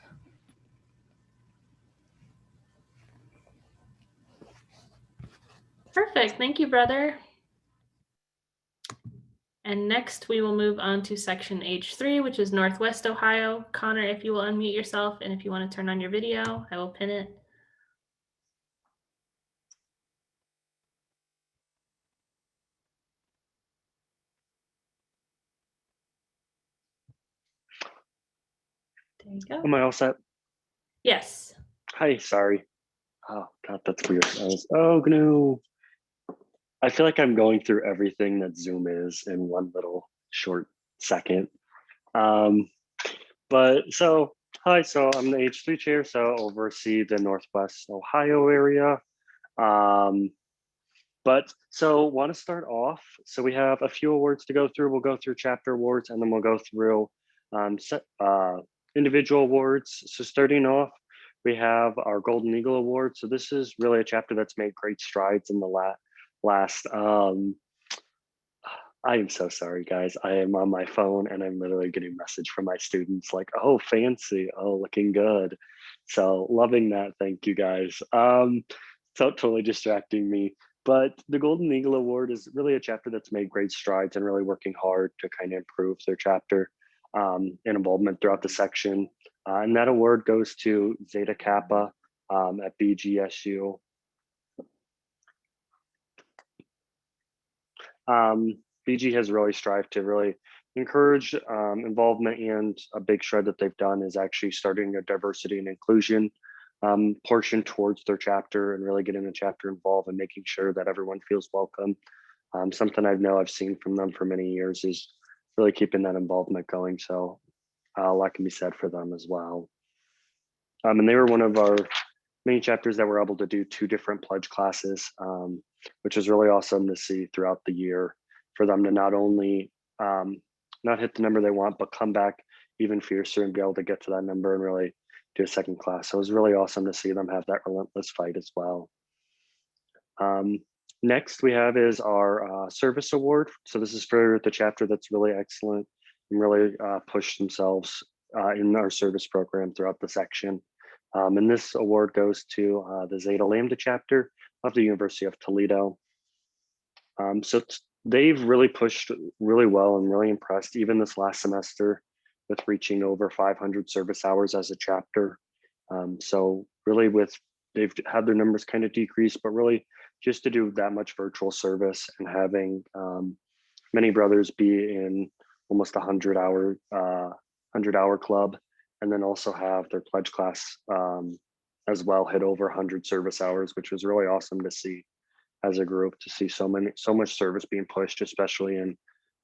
Perfect. Thank you, brother. And next we will move on to section H3, which is Northwest Ohio. Connor, if you will unmute yourself, and if you want to turn on your video, I will pin it. There you go. Am I all set? Yes. Hi, sorry. Oh God, that's weird. Oh no. I feel like I'm going through everything that Zoom is in one little short second. But so, hi, so I'm the H3 chair, so I oversee the Northwest Ohio area. But so want to start off. So we have a few awards to go through. We'll go through chapter awards and then we'll go through individual awards. So starting off, we have our Golden Eagle Award. So this is really a chapter that's made great strides in the last. I am so sorry, guys. I am on my phone and I'm literally getting a message from my students like, oh, fancy, oh, looking good. So loving that. Thank you, guys. So totally distracting me. But the Golden Eagle Award is really a chapter that's made great strides and really working hard to kind of improve their chapter and involvement throughout the section. And that award goes to Zeta Kappa at BGSU. BG has really strived to really encourage involvement, and a big shred that they've done is actually starting a diversity and inclusion portion towards their chapter and really getting the chapter involved and making sure that everyone feels welcome. Something I've seen from them for many years is really keeping that involvement going. So a lot can be said for them as well. And they were one of our many chapters that were able to do 2 different pledge classes, which is really awesome to see throughout the year for them to not only not hit the number they want, but come back even fiercer and be able to get to that number and really do a second class. So it was really awesome to see them have that relentless fight as well. Next we have is our service award. So this is for the chapter that's really excellent and really pushed themselves in our service program throughout the section. And this award goes to the Zeta Lambda chapter of the University of Toledo. So they've really pushed really well and really impressed even this last semester with reaching over 500 service hours as a chapter. So really they've had their numbers kind of decrease, but really just to do that much virtual service and having many brothers be in almost 100-hour club, and then also have their pledge class as well hit over 100 service hours, which was really awesome to see as a group, to see so much service being pushed, especially in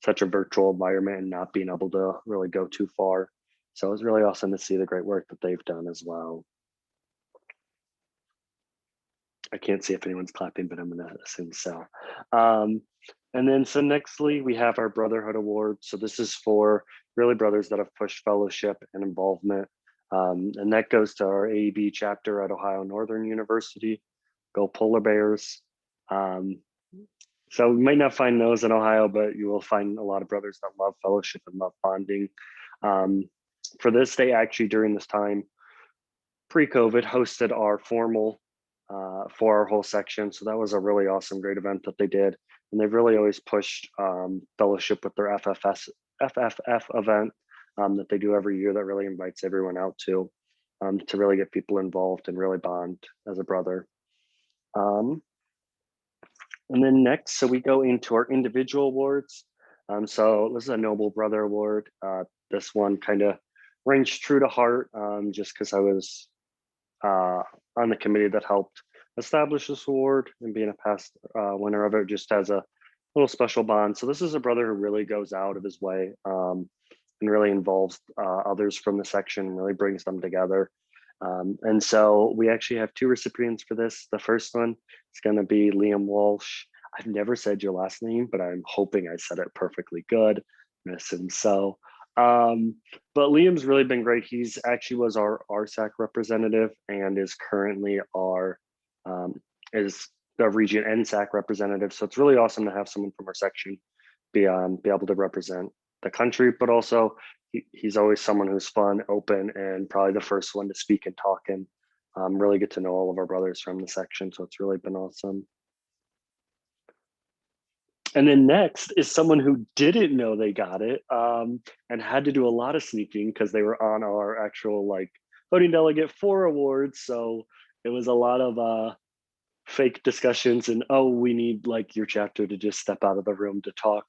such a virtual environment and not being able to really go too far. So it was really awesome to see the great work that they've done as well. I can't see if anyone's clapping, but I'm going to assume so. And then so nextly, we have our Brotherhood Award. So this is for really brothers that have pushed fellowship and involvement. And that goes to our AEB chapter at Ohio Northern University. Go Polar Bears. So we might not find those in Ohio, but you will find a lot of brothers that love fellowship and love bonding. For this, they actually, during this time, pre-COVID, hosted our formal for our whole section. So that was a really awesome, great event that they did. And they've really always pushed fellowship with their FFF event that they do every year, that really invites everyone out to really get people involved and really bond as a brother. And then next, so we go into our individual awards. So this is a Noble Brother Award. This one kind of rings true to heart just because I was on the committee that helped establish this award, and being a past winner of it just has a little special bond. So this is a brother who really goes out of his way and really involves others from the section, really brings them together. And so we actually have 2 recipients for this. The first one is going to be Liam Walsh. I've never said your last name, but I'm hoping I said it perfectly good. I assume so. But Liam's really been great. He's actually was our RSAC representative and is currently our is the region NSAC representative. So it's really awesome to have someone from our section be able to represent the country, but also he's always someone who's fun, open, and probably the first one to speak and talk and really get to know all of our brothers from the section. So it's really been awesome. And then next is someone who didn't know they got it and had to do a lot of sneaking because they were on our actual like voting delegate 4 awards. So it was a lot of fake discussions and, oh, we need like your chapter to just step out of the room to talk,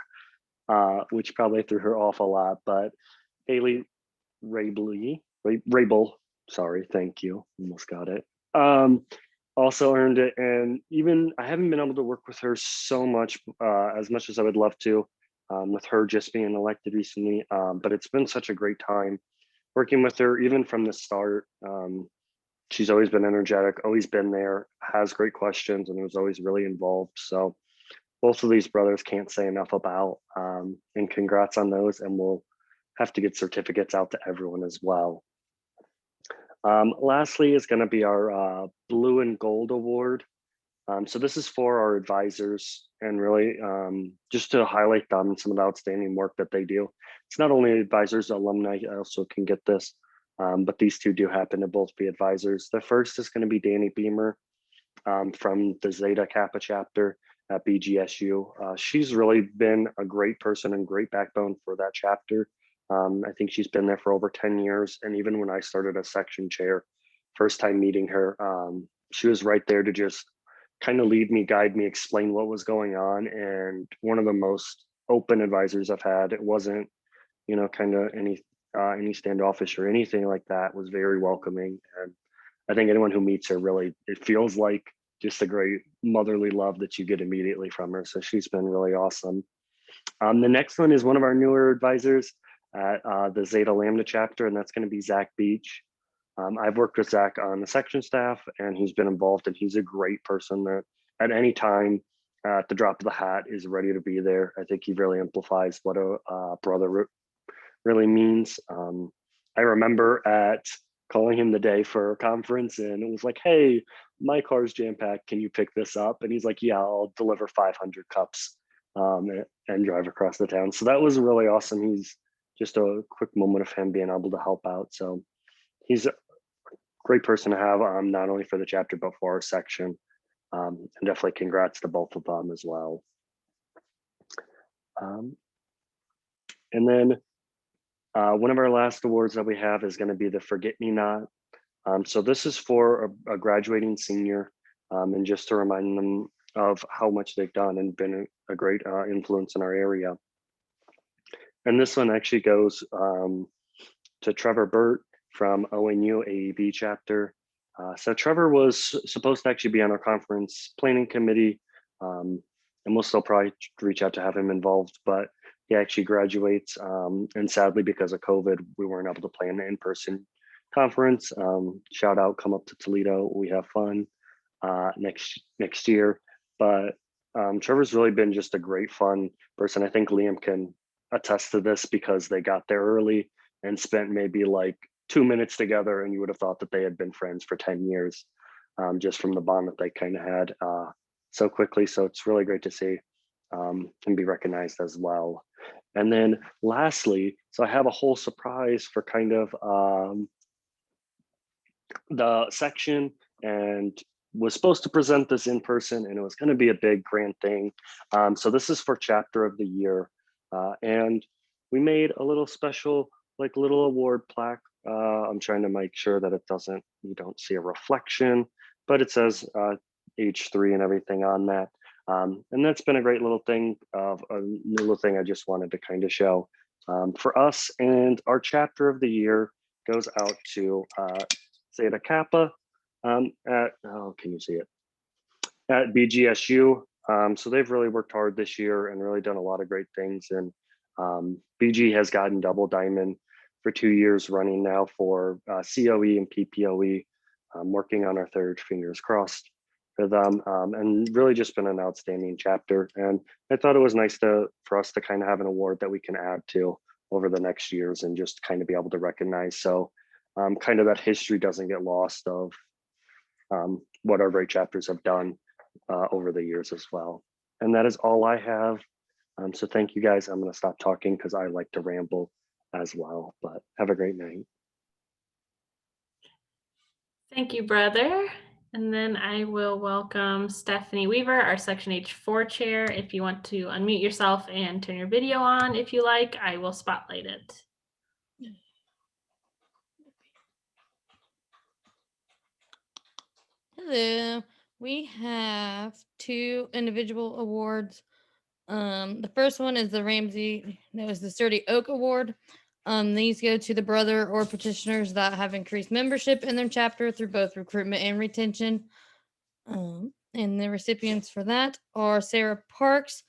which probably threw her off a lot. But Haley Rabel, sorry, thank you, almost got it. Also earned it, and even I haven't been able to work with her so much as much as I would love to, with her just being elected recently. But it's been such a great time working with her, even from the start. She's always been energetic, always been there, has great questions, and was always really involved. So both of these brothers can't say enough about, and congrats on those, and we'll have to get certificates out to everyone as well. Lastly is going to be our Blue and Gold Award. So this is for our advisors, and really just to highlight them and some of the outstanding work that they do. It's not only advisors, alumni also can get this, but these 2 do happen to both be advisors. The first is going to be Danny Beamer from the Zeta Kappa chapter at BGSU. She's really been a great person and great backbone for that chapter. I think she's been there for over 10 years. And even when I started as section chair, first time meeting her, she was right there to just kind of lead me, guide me, explain what was going on. And one of the most open advisors I've had. It wasn't, kind of any standoffish or anything like that. It was very welcoming. And I think anyone who meets her really, it feels like just a great motherly love that you get immediately from her. So she's been really awesome. The next one is one of our newer advisors at the Zeta Lambda chapter, and that's going to be Zach Beach. I've worked with Zach on the section staff, and he's been involved, and he's a great person that at any time at the drop of the hat is ready to be there. I think he really amplifies what a brother really means. I remember at calling him the day for a conference, and it was like, hey, my car's jam-packed, can you pick this up? And he's like, yeah, I'll deliver 500 cups and drive across the town. So that was really awesome. He's just a quick moment of him being able to help out. So he's a great person to have, not only for the chapter, but for our section. And definitely congrats to both of them as well. And then one of our last awards that we have is going to be the Forget Me Not. So this is for a graduating senior, and just to remind them of how much they've done and been a great influence in our area. And this one actually goes to Trevor Burt from ONU AEB chapter. So Trevor was supposed to actually be on our conference planning committee, and we'll still probably reach out to have him involved, but he actually graduates. And sadly, because of COVID, we weren't able to plan an in-person conference. Shout out, come up to Toledo. We have fun next year. But Trevor's really been just a great fun person. I think Liam can attest to this because they got there early and spent maybe like 2 minutes together, and you would have thought that they had been friends for 10 years, just from the bond that they kind of had so quickly. So it's really great to see and be recognized as well. And then lastly, so I have a whole surprise for kind of the section, and was supposed to present this in person, and it was going to be a big grand thing. So this is for chapter of the year, and we made a little special, like little award plaque. I'm trying to make sure that it doesn't, you don't see a reflection, but it says age 3 and everything on that. And that's been a great little thing, of a little thing I just wanted to kind of show for us. And our chapter of the year goes out to Zeta Kappa at, oh, can you see it? At BGSU. So they've really worked hard this year and really done a lot of great things. And BG has gotten double diamond for 2 years running now for COE and PPOE. Working on our 3rd, fingers crossed for them, and really just been an outstanding chapter. And I thought it was nice for us to kind of have an award that we can add to over the next years and just kind of be able to recognize. So kind of that history doesn't get lost of what our great chapters have done over the years as well. And that is all I have. So thank you guys. I'm going to stop talking because I like to ramble as well, but have a great night. Thank you, brother. And then I will welcome Stephanie Weaver, our Section H4 chair. If you want to unmute yourself and turn your video on, if you like, I will spotlight it. Hello. We have 2 individual awards. The first one is the Ramsey, that was the Sturdy Oak Award. These go to the brother or petitioners that have increased membership in their chapter through both recruitment and retention. And the recipients for that are Sarah Parks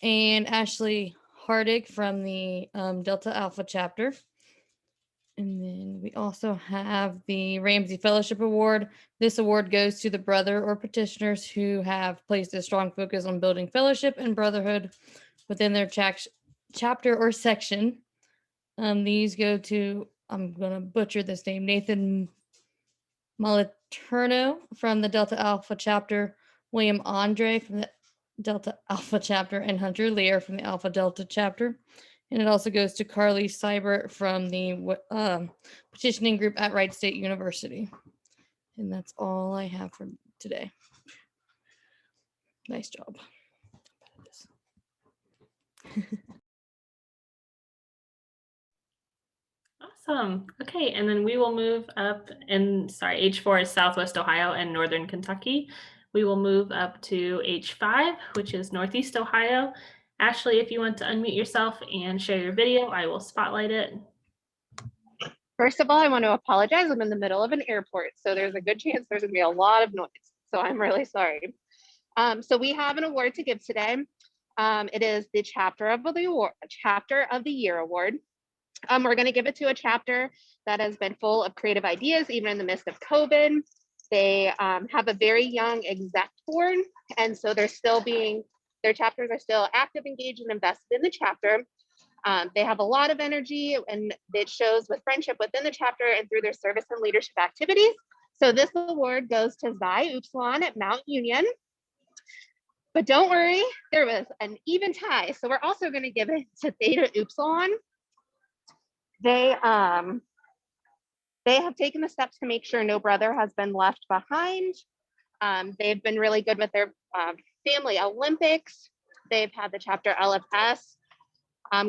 and Ashley Hardig from the Delta Alpha chapter. And then we also have the Ramsey Fellowship Award. This award goes to the brother or petitioners who have placed a strong focus on building fellowship and brotherhood within their chapter or section. These go to, I'm going to butcher this name, Nathan Moliterno from the Delta Alpha chapter, William Andre from the Delta Alpha chapter, and Hunter Lear from the Alpha Delta chapter. And it also goes to Carly Seibert from the petitioning group at Wright State University. And that's all I have for today. Nice job. Awesome. Okay, and then we will move up, and sorry, H4 is Southwest Ohio and Northern Kentucky. We will move up to H5, which is Northeast Ohio. Ashley, if you want to unmute yourself and share your video, I will spotlight it. First of all, I want to apologize. I'm in the middle of an airport, so there's a good chance there's gonna be a lot of noise. So I'm really sorry. So we have an award to give today. It is the Chapter of the Year Award. We're going to give it to a chapter that has been full of creative ideas, even in the midst of COVID. They have a very young exec board, and so their chapters are still active, engaged, and invested in the chapter. They have a lot of energy, and it shows with friendship within the chapter and through their service and leadership activities. So this award goes to Xi Upsilon at Mount Union. But don't worry, there was an even tie. So we're also going to give it to Theta Upsilon. They have taken the steps to make sure no brother has been left behind. They've been really good with their family Olympics. They've had the chapter LFS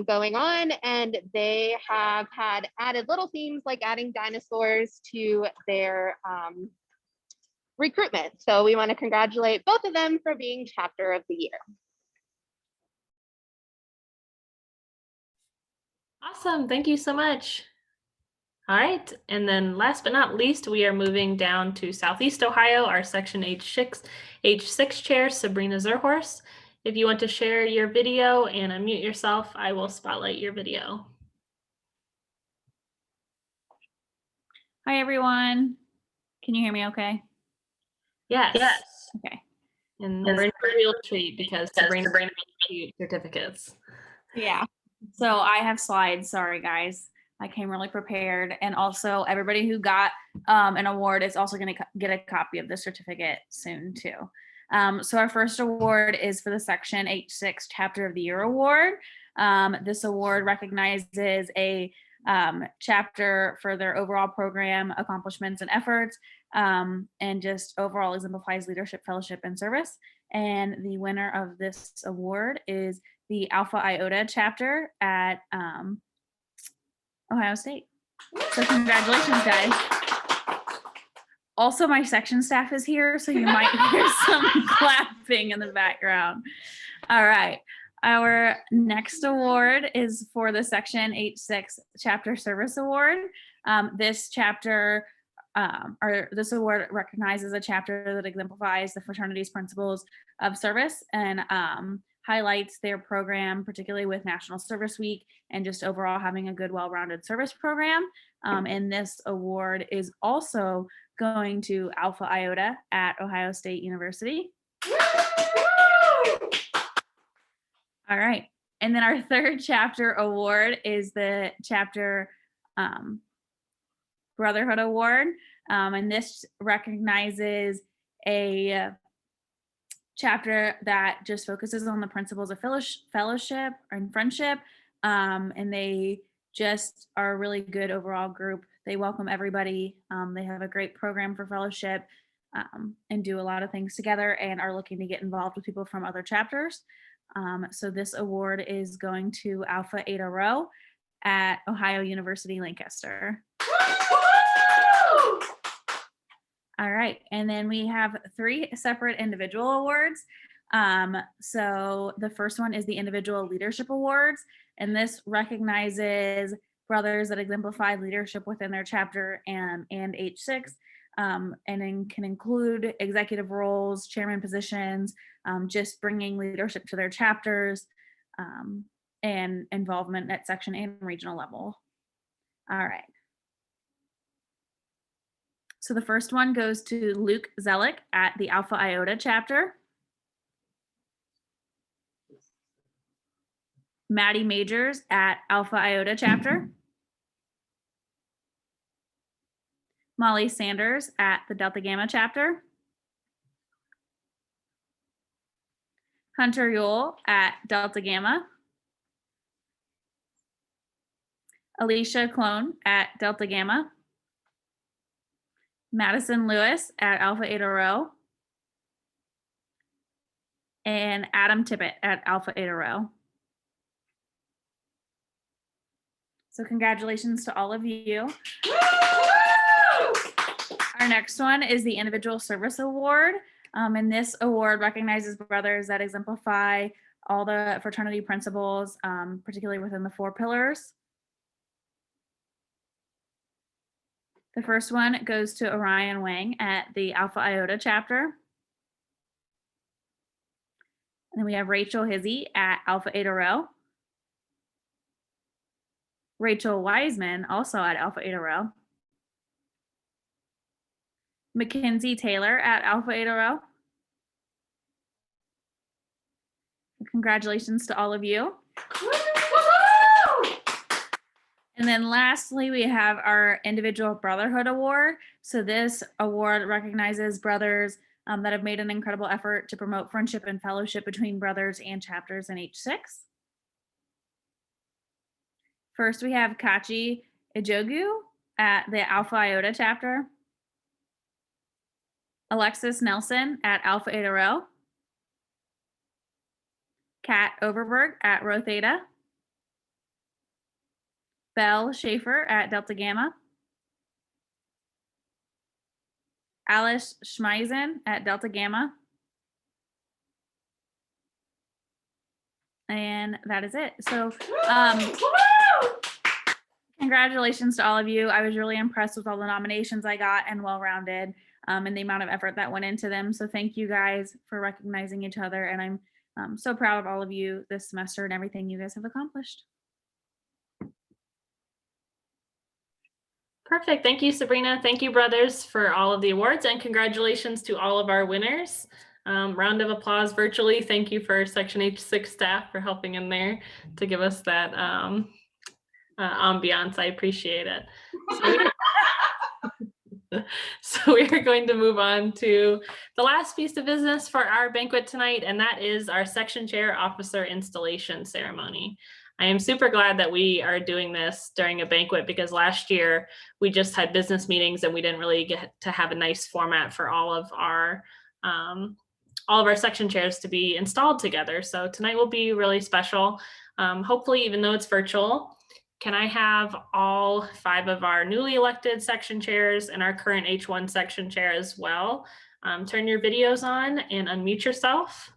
going on, and they have had added little themes like adding dinosaurs to their recruitment. So we want to congratulate both of them for being Chapter of the Year. Awesome. Thank you so much. All right. And then last but not least, we are moving down to Southeast Ohio, our section H6 chair, Sabrina Zerhorst. If you want to share your video and unmute yourself, I will spotlight your video. Hi, everyone. Can you hear me okay? Yes. Okay. And we're in for a real treat because Sabrina cute certificates. Yeah. So I have slides. Sorry, guys. I came really prepared. And also everybody who got an award is also going to get a copy of the certificate soon too. So our first award is for the Section H6 Chapter of the Year Award. This award recognizes a chapter for their overall program accomplishments and efforts, and just overall exemplifies leadership, fellowship, and service. And the winner of this award is the Alpha Iota chapter at Ohio State. So congratulations, guys. Also, my section staff is here, so you might hear some clapping in the background. All right. Our next award is for the Section H6 Chapter Service Award. This chapter, or this award recognizes a chapter that exemplifies the fraternity's principles of service and highlights their program, particularly with National Service Week and just overall having a good, well-rounded service program. And this award is also going to Alpha Iota at Ohio State University. All right. And then our third chapter award is the chapter Brotherhood Award. And this recognizes a chapter that just focuses on the principles of fellowship and friendship. And they just are a really good overall group. They welcome everybody. They have a great program for fellowship and do a lot of things together and are looking to get involved with people from other chapters. So this award is going to Alpha Eta Rho at Ohio University Lancaster. All right, and then we have 3 separate individual awards. So the first one is the Individual Leadership Awards, and this recognizes brothers that exemplify leadership within their chapter and H6, and then can include executive roles, chairman positions, just bringing leadership to their chapters, and involvement at section and regional level. All right. So the first one goes to Luke Zellick at the Alpha Iota chapter. Maddie Majors at Alpha Iota chapter. Molly Sanders at the Delta Gamma chapter. Hunter Yule at Delta Gamma. Alicia Clone at Delta Gamma. Madison Lewis at Alpha Eta Rho. And Adam Tippett at Alpha Eta Rho. So congratulations to all of you. Our next one is the Individual Service Award. And this award recognizes brothers that exemplify all the fraternity principles, particularly within the 4 pillars. The first one goes to Orion Wang at the Alpha Iota chapter. And then we have Rachel Hizzy at Alpha Eta Rho. Rachel Wiseman, also at Alpha Eta Rho. Mackenzie Taylor at Alpha Eta Rho. Congratulations to all of you. And then lastly, we have our Individual Brotherhood Award. So this award recognizes brothers that have made an incredible effort to promote friendship and fellowship between brothers and chapters in H6. First, we have Kachi Ijogu at the Alpha Iota chapter. Alexis Nelson at Alpha Eta Rho. Kat Overberg at Rho Theta. Belle Schaefer at Delta Gamma. Alice Schmeisen at Delta Gamma. And that is it. So Congratulations to all of you. I was really impressed with all the nominations I got and well-rounded and the amount of effort that went into them. So thank you guys for recognizing each other. And I'm so proud of all of you this semester and everything you guys have accomplished. Perfect. Thank you, Sabrina. Thank you, brothers, for all of the awards, and congratulations to all of our winners. Round of applause virtually. Thank you for Section H6 staff for helping in there to give us that ambiance. I appreciate it. So we are going to move on to the last piece of business for our banquet tonight, and that is our section chair officer installation ceremony. I am super glad that we are doing this during a banquet, because last year we just had business meetings and we didn't really get to have a nice format for all of our section chairs to be installed together. So tonight will be really special. Hopefully, even though it's virtual, can I have all 5 of our newly elected section chairs and our current H1 section chair as well? Turn your videos on and unmute yourself.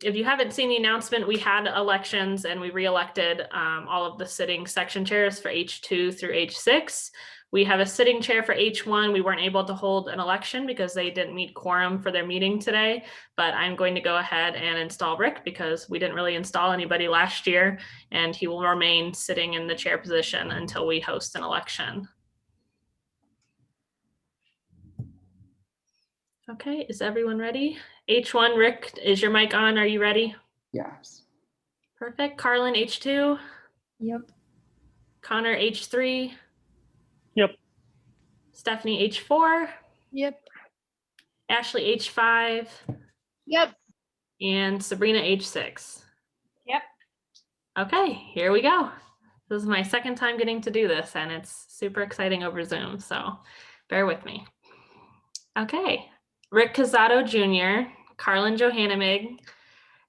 If you haven't seen the announcement, we had elections and we re-elected all of the sitting section chairs for H2 through H6. We have a sitting chair for H1. We weren't able to hold an election because they didn't meet quorum for their meeting today, but I'm going to go ahead and install Rick because we didn't really install anybody last year, and he will remain sitting in the chair position until we host an election. Okay, is everyone ready? H1, Rick, is your mic on? Are you ready? Yes. Perfect. Carlin, H2. Yep. Connor, H3. Yep. Stephanie, H4. Yep. Ashley, H5. Yep. And Sabrina, H6. Yep. Okay, here we go. This is my second time getting to do this, and it's super exciting over Zoom, so bear with me. Okay, Rick Cazzato Jr., Carlin Johannemig,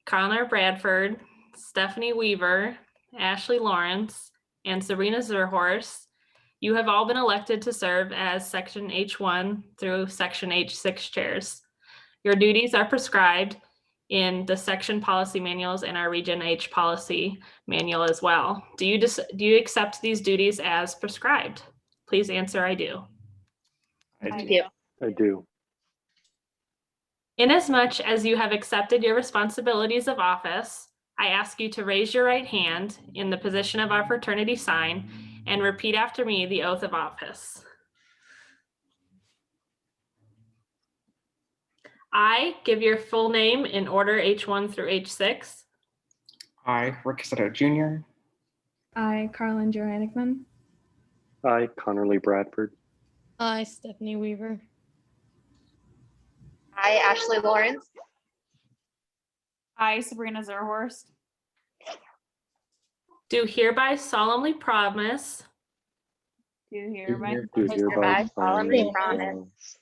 Connor Bradford, Stephanie Weaver, Ashley Lawrence, and Sabrina Zerhorst. You have all been elected to serve as Section H1 through Section H6 chairs. Your duties are prescribed in the section policy manuals and our Region H policy manual as well. Do you accept these duties as prescribed? Please answer, I do. I do. Inasmuch as you have accepted your responsibilities of office, I ask you to raise your right hand in the position of our fraternity sign and repeat after me the oath of office. I give your full name in order H1 through H6. I, Rick Cazzato Jr. I, Carlin Johannikman. I, Connor Lee Bradford. I, Stephanie Weaver. I, Ashley Lawrence. I, Sabrina Zerhorst. Do hereby solemnly promise. Do hereby solemnly promise.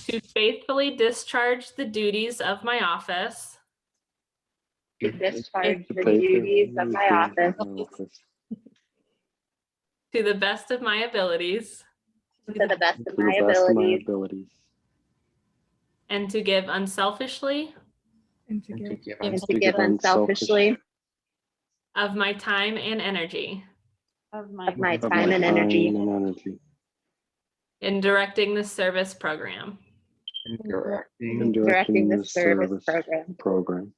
To faithfully discharge the duties of my office. To discharge the duties of my office. To the best of my abilities. To the best of my abilities. And to give unselfishly. And to give unselfishly. Of my time and energy. Of my time and energy. In directing the service program. Directing the service program.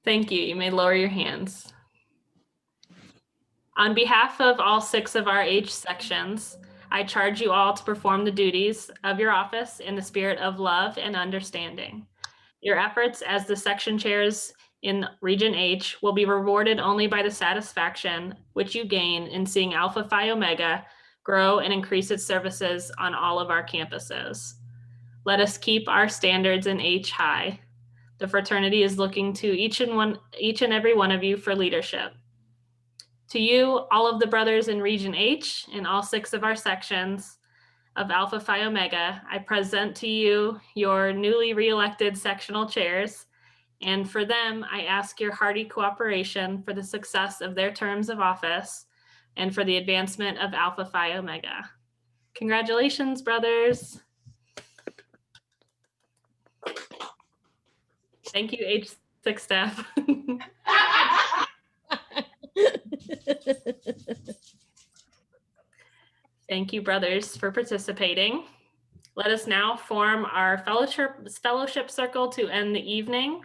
Thank you. You may lower your hands. On behalf of all 6 of our H sections, I charge you all to perform the duties of your office in the spirit of love and understanding. Your efforts as the section chairs in Region H will be rewarded only by the satisfaction which you gain in seeing Alpha Phi Omega grow and increase its services on all of our campuses. Let us keep our standards in H high. The fraternity is looking to each and every one of you for leadership. To you, all of the brothers in Region H and all 6 of our sections of Alpha Phi Omega, I present to you your newly re-elected sectional chairs, and for them, I ask your hearty cooperation for the success of their terms of office and for the advancement of Alpha Phi Omega. Congratulations, brothers. Thank you, H6 staff. Thank you, brothers, for participating. Let us now form our fellowship circle to end the evening.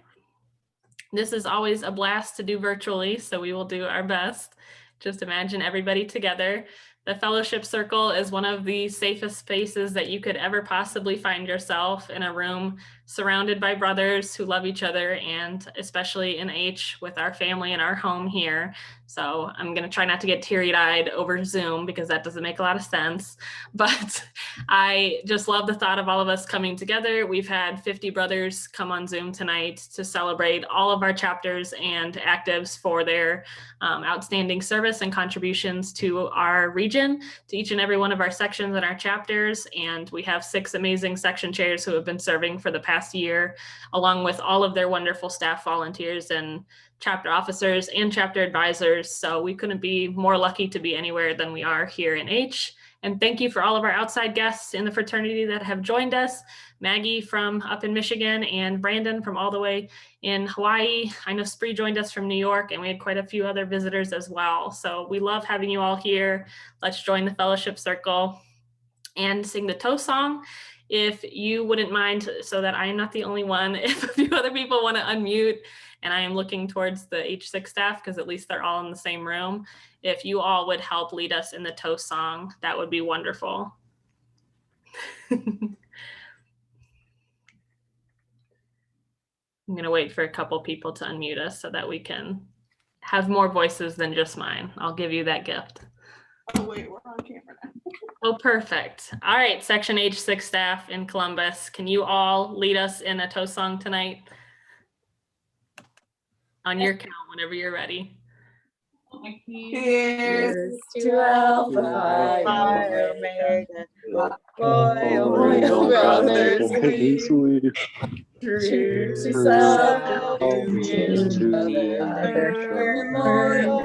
This is always a blast to do virtually, so we will do our best. Just imagine everybody together. The fellowship circle is one of the safest spaces that you could ever possibly find yourself, in a room surrounded by brothers who love each other, and especially in H with our family and our home here. So I'm going to try not to get teary-eyed over Zoom because that doesn't make a lot of sense. But I just love the thought of all of us coming together. We've had 50 brothers come on Zoom tonight to celebrate all of our chapters and actives for their outstanding service and contributions to our region, to each and every one of our sections and our chapters. And we have 6 amazing section chairs who have been serving for the past year, along with all of their wonderful staff volunteers and chapter officers and chapter advisors. So we couldn't be more lucky to be anywhere than we are here in H. And thank you for all of our outside guests in the fraternity that have joined us. Maggie from up in Michigan and Brandon from all the way in Hawaii. I know Spree joined us from New York, and we had quite a few other visitors as well. So we love having you all here. Let's join the fellowship circle and sing the toast song. If you wouldn't mind, so that I am not the only one, if a few other people want to unmute, and I am looking towards the H6 staff because at least they're all in the same room. If you all would help lead us in the toast song, that would be wonderful. I'm going to wait for a couple people to unmute us so that we can have more voices than just mine. I'll give you that gift. Oh, wait, we're on camera now. Oh, perfect. All right, Section H6 staff in Columbus, can you all lead us in a toast song tonight? On your count, whenever you're ready. Here's to Alpha Phi Omega, loyal brothers we, true to self, to each other, immortal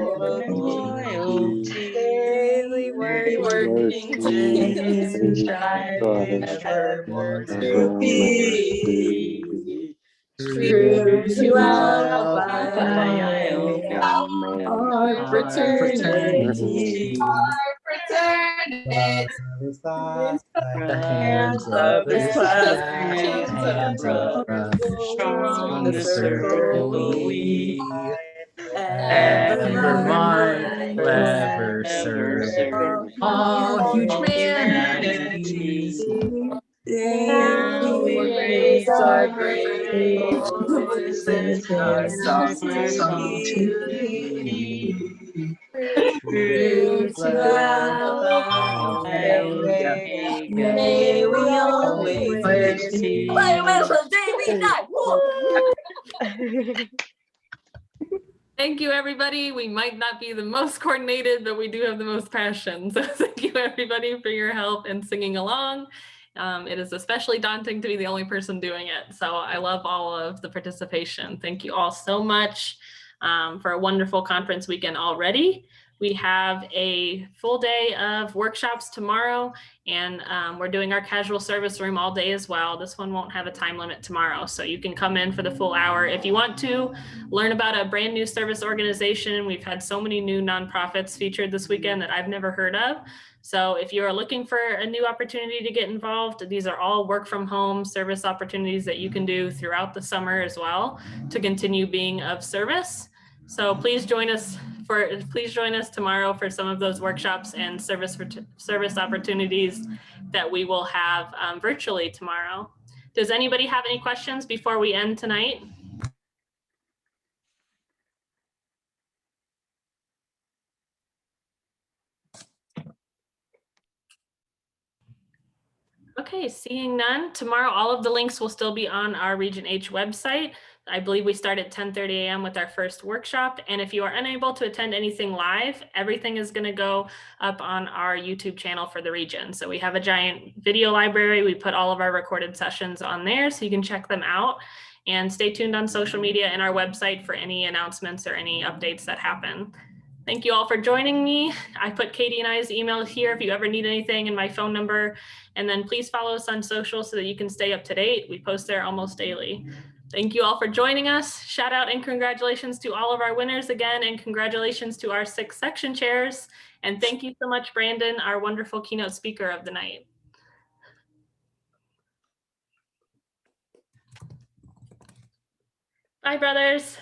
loyalty, daily working to strive evermore to be. True to Alpha Phi Omega, our fraternity, brothers clasped hands above, strong the circle we, ever mind, clever serve, all humanity. Now we raise our grateful voices in our song to thee. True to Alpha Omega, may we always be. Thank you, everybody. We might not be the most coordinated, but we do have the most passion. So thank you, everybody, for your help in singing along. It is especially daunting to be the only person doing it. So I love all of the participation. Thank you all so much for a wonderful conference weekend already. We have a full day of workshops tomorrow, and we're doing our casual service room all day as well. This one won't have a time limit tomorrow, so you can come in for the full hour. If you want to learn about a brand new service organization, we've had so many new nonprofits featured this weekend that I've never heard of. So if you are looking for a new opportunity to get involved, these are all work from home service opportunities that you can do throughout the summer as well to continue being of service. So please join us tomorrow for some of those workshops and service opportunities that we will have virtually tomorrow. Does anybody have any questions before we end tonight? Okay, seeing none. Tomorrow, all of the links will still be on our Region H website. I believe we start at 10:30 a.m. with our first workshop. And if you are unable to attend anything live, everything is going to go up on our YouTube channel for the region. So we have a giant video library. We put all of our recorded sessions on there so you can check them out. And stay tuned on social media and our website for any announcements or any updates that happen. Thank you all for joining me. I put Katie and I's email here if you ever need anything, and my phone number. And then please follow us on social so that you can stay up to date. We post there almost daily. Thank you all for joining us. Shout out and congratulations to all of our winners again, and congratulations to our 6 section chairs. And thank you so much, Brandon, our wonderful keynote speaker of the night. Bye, brothers.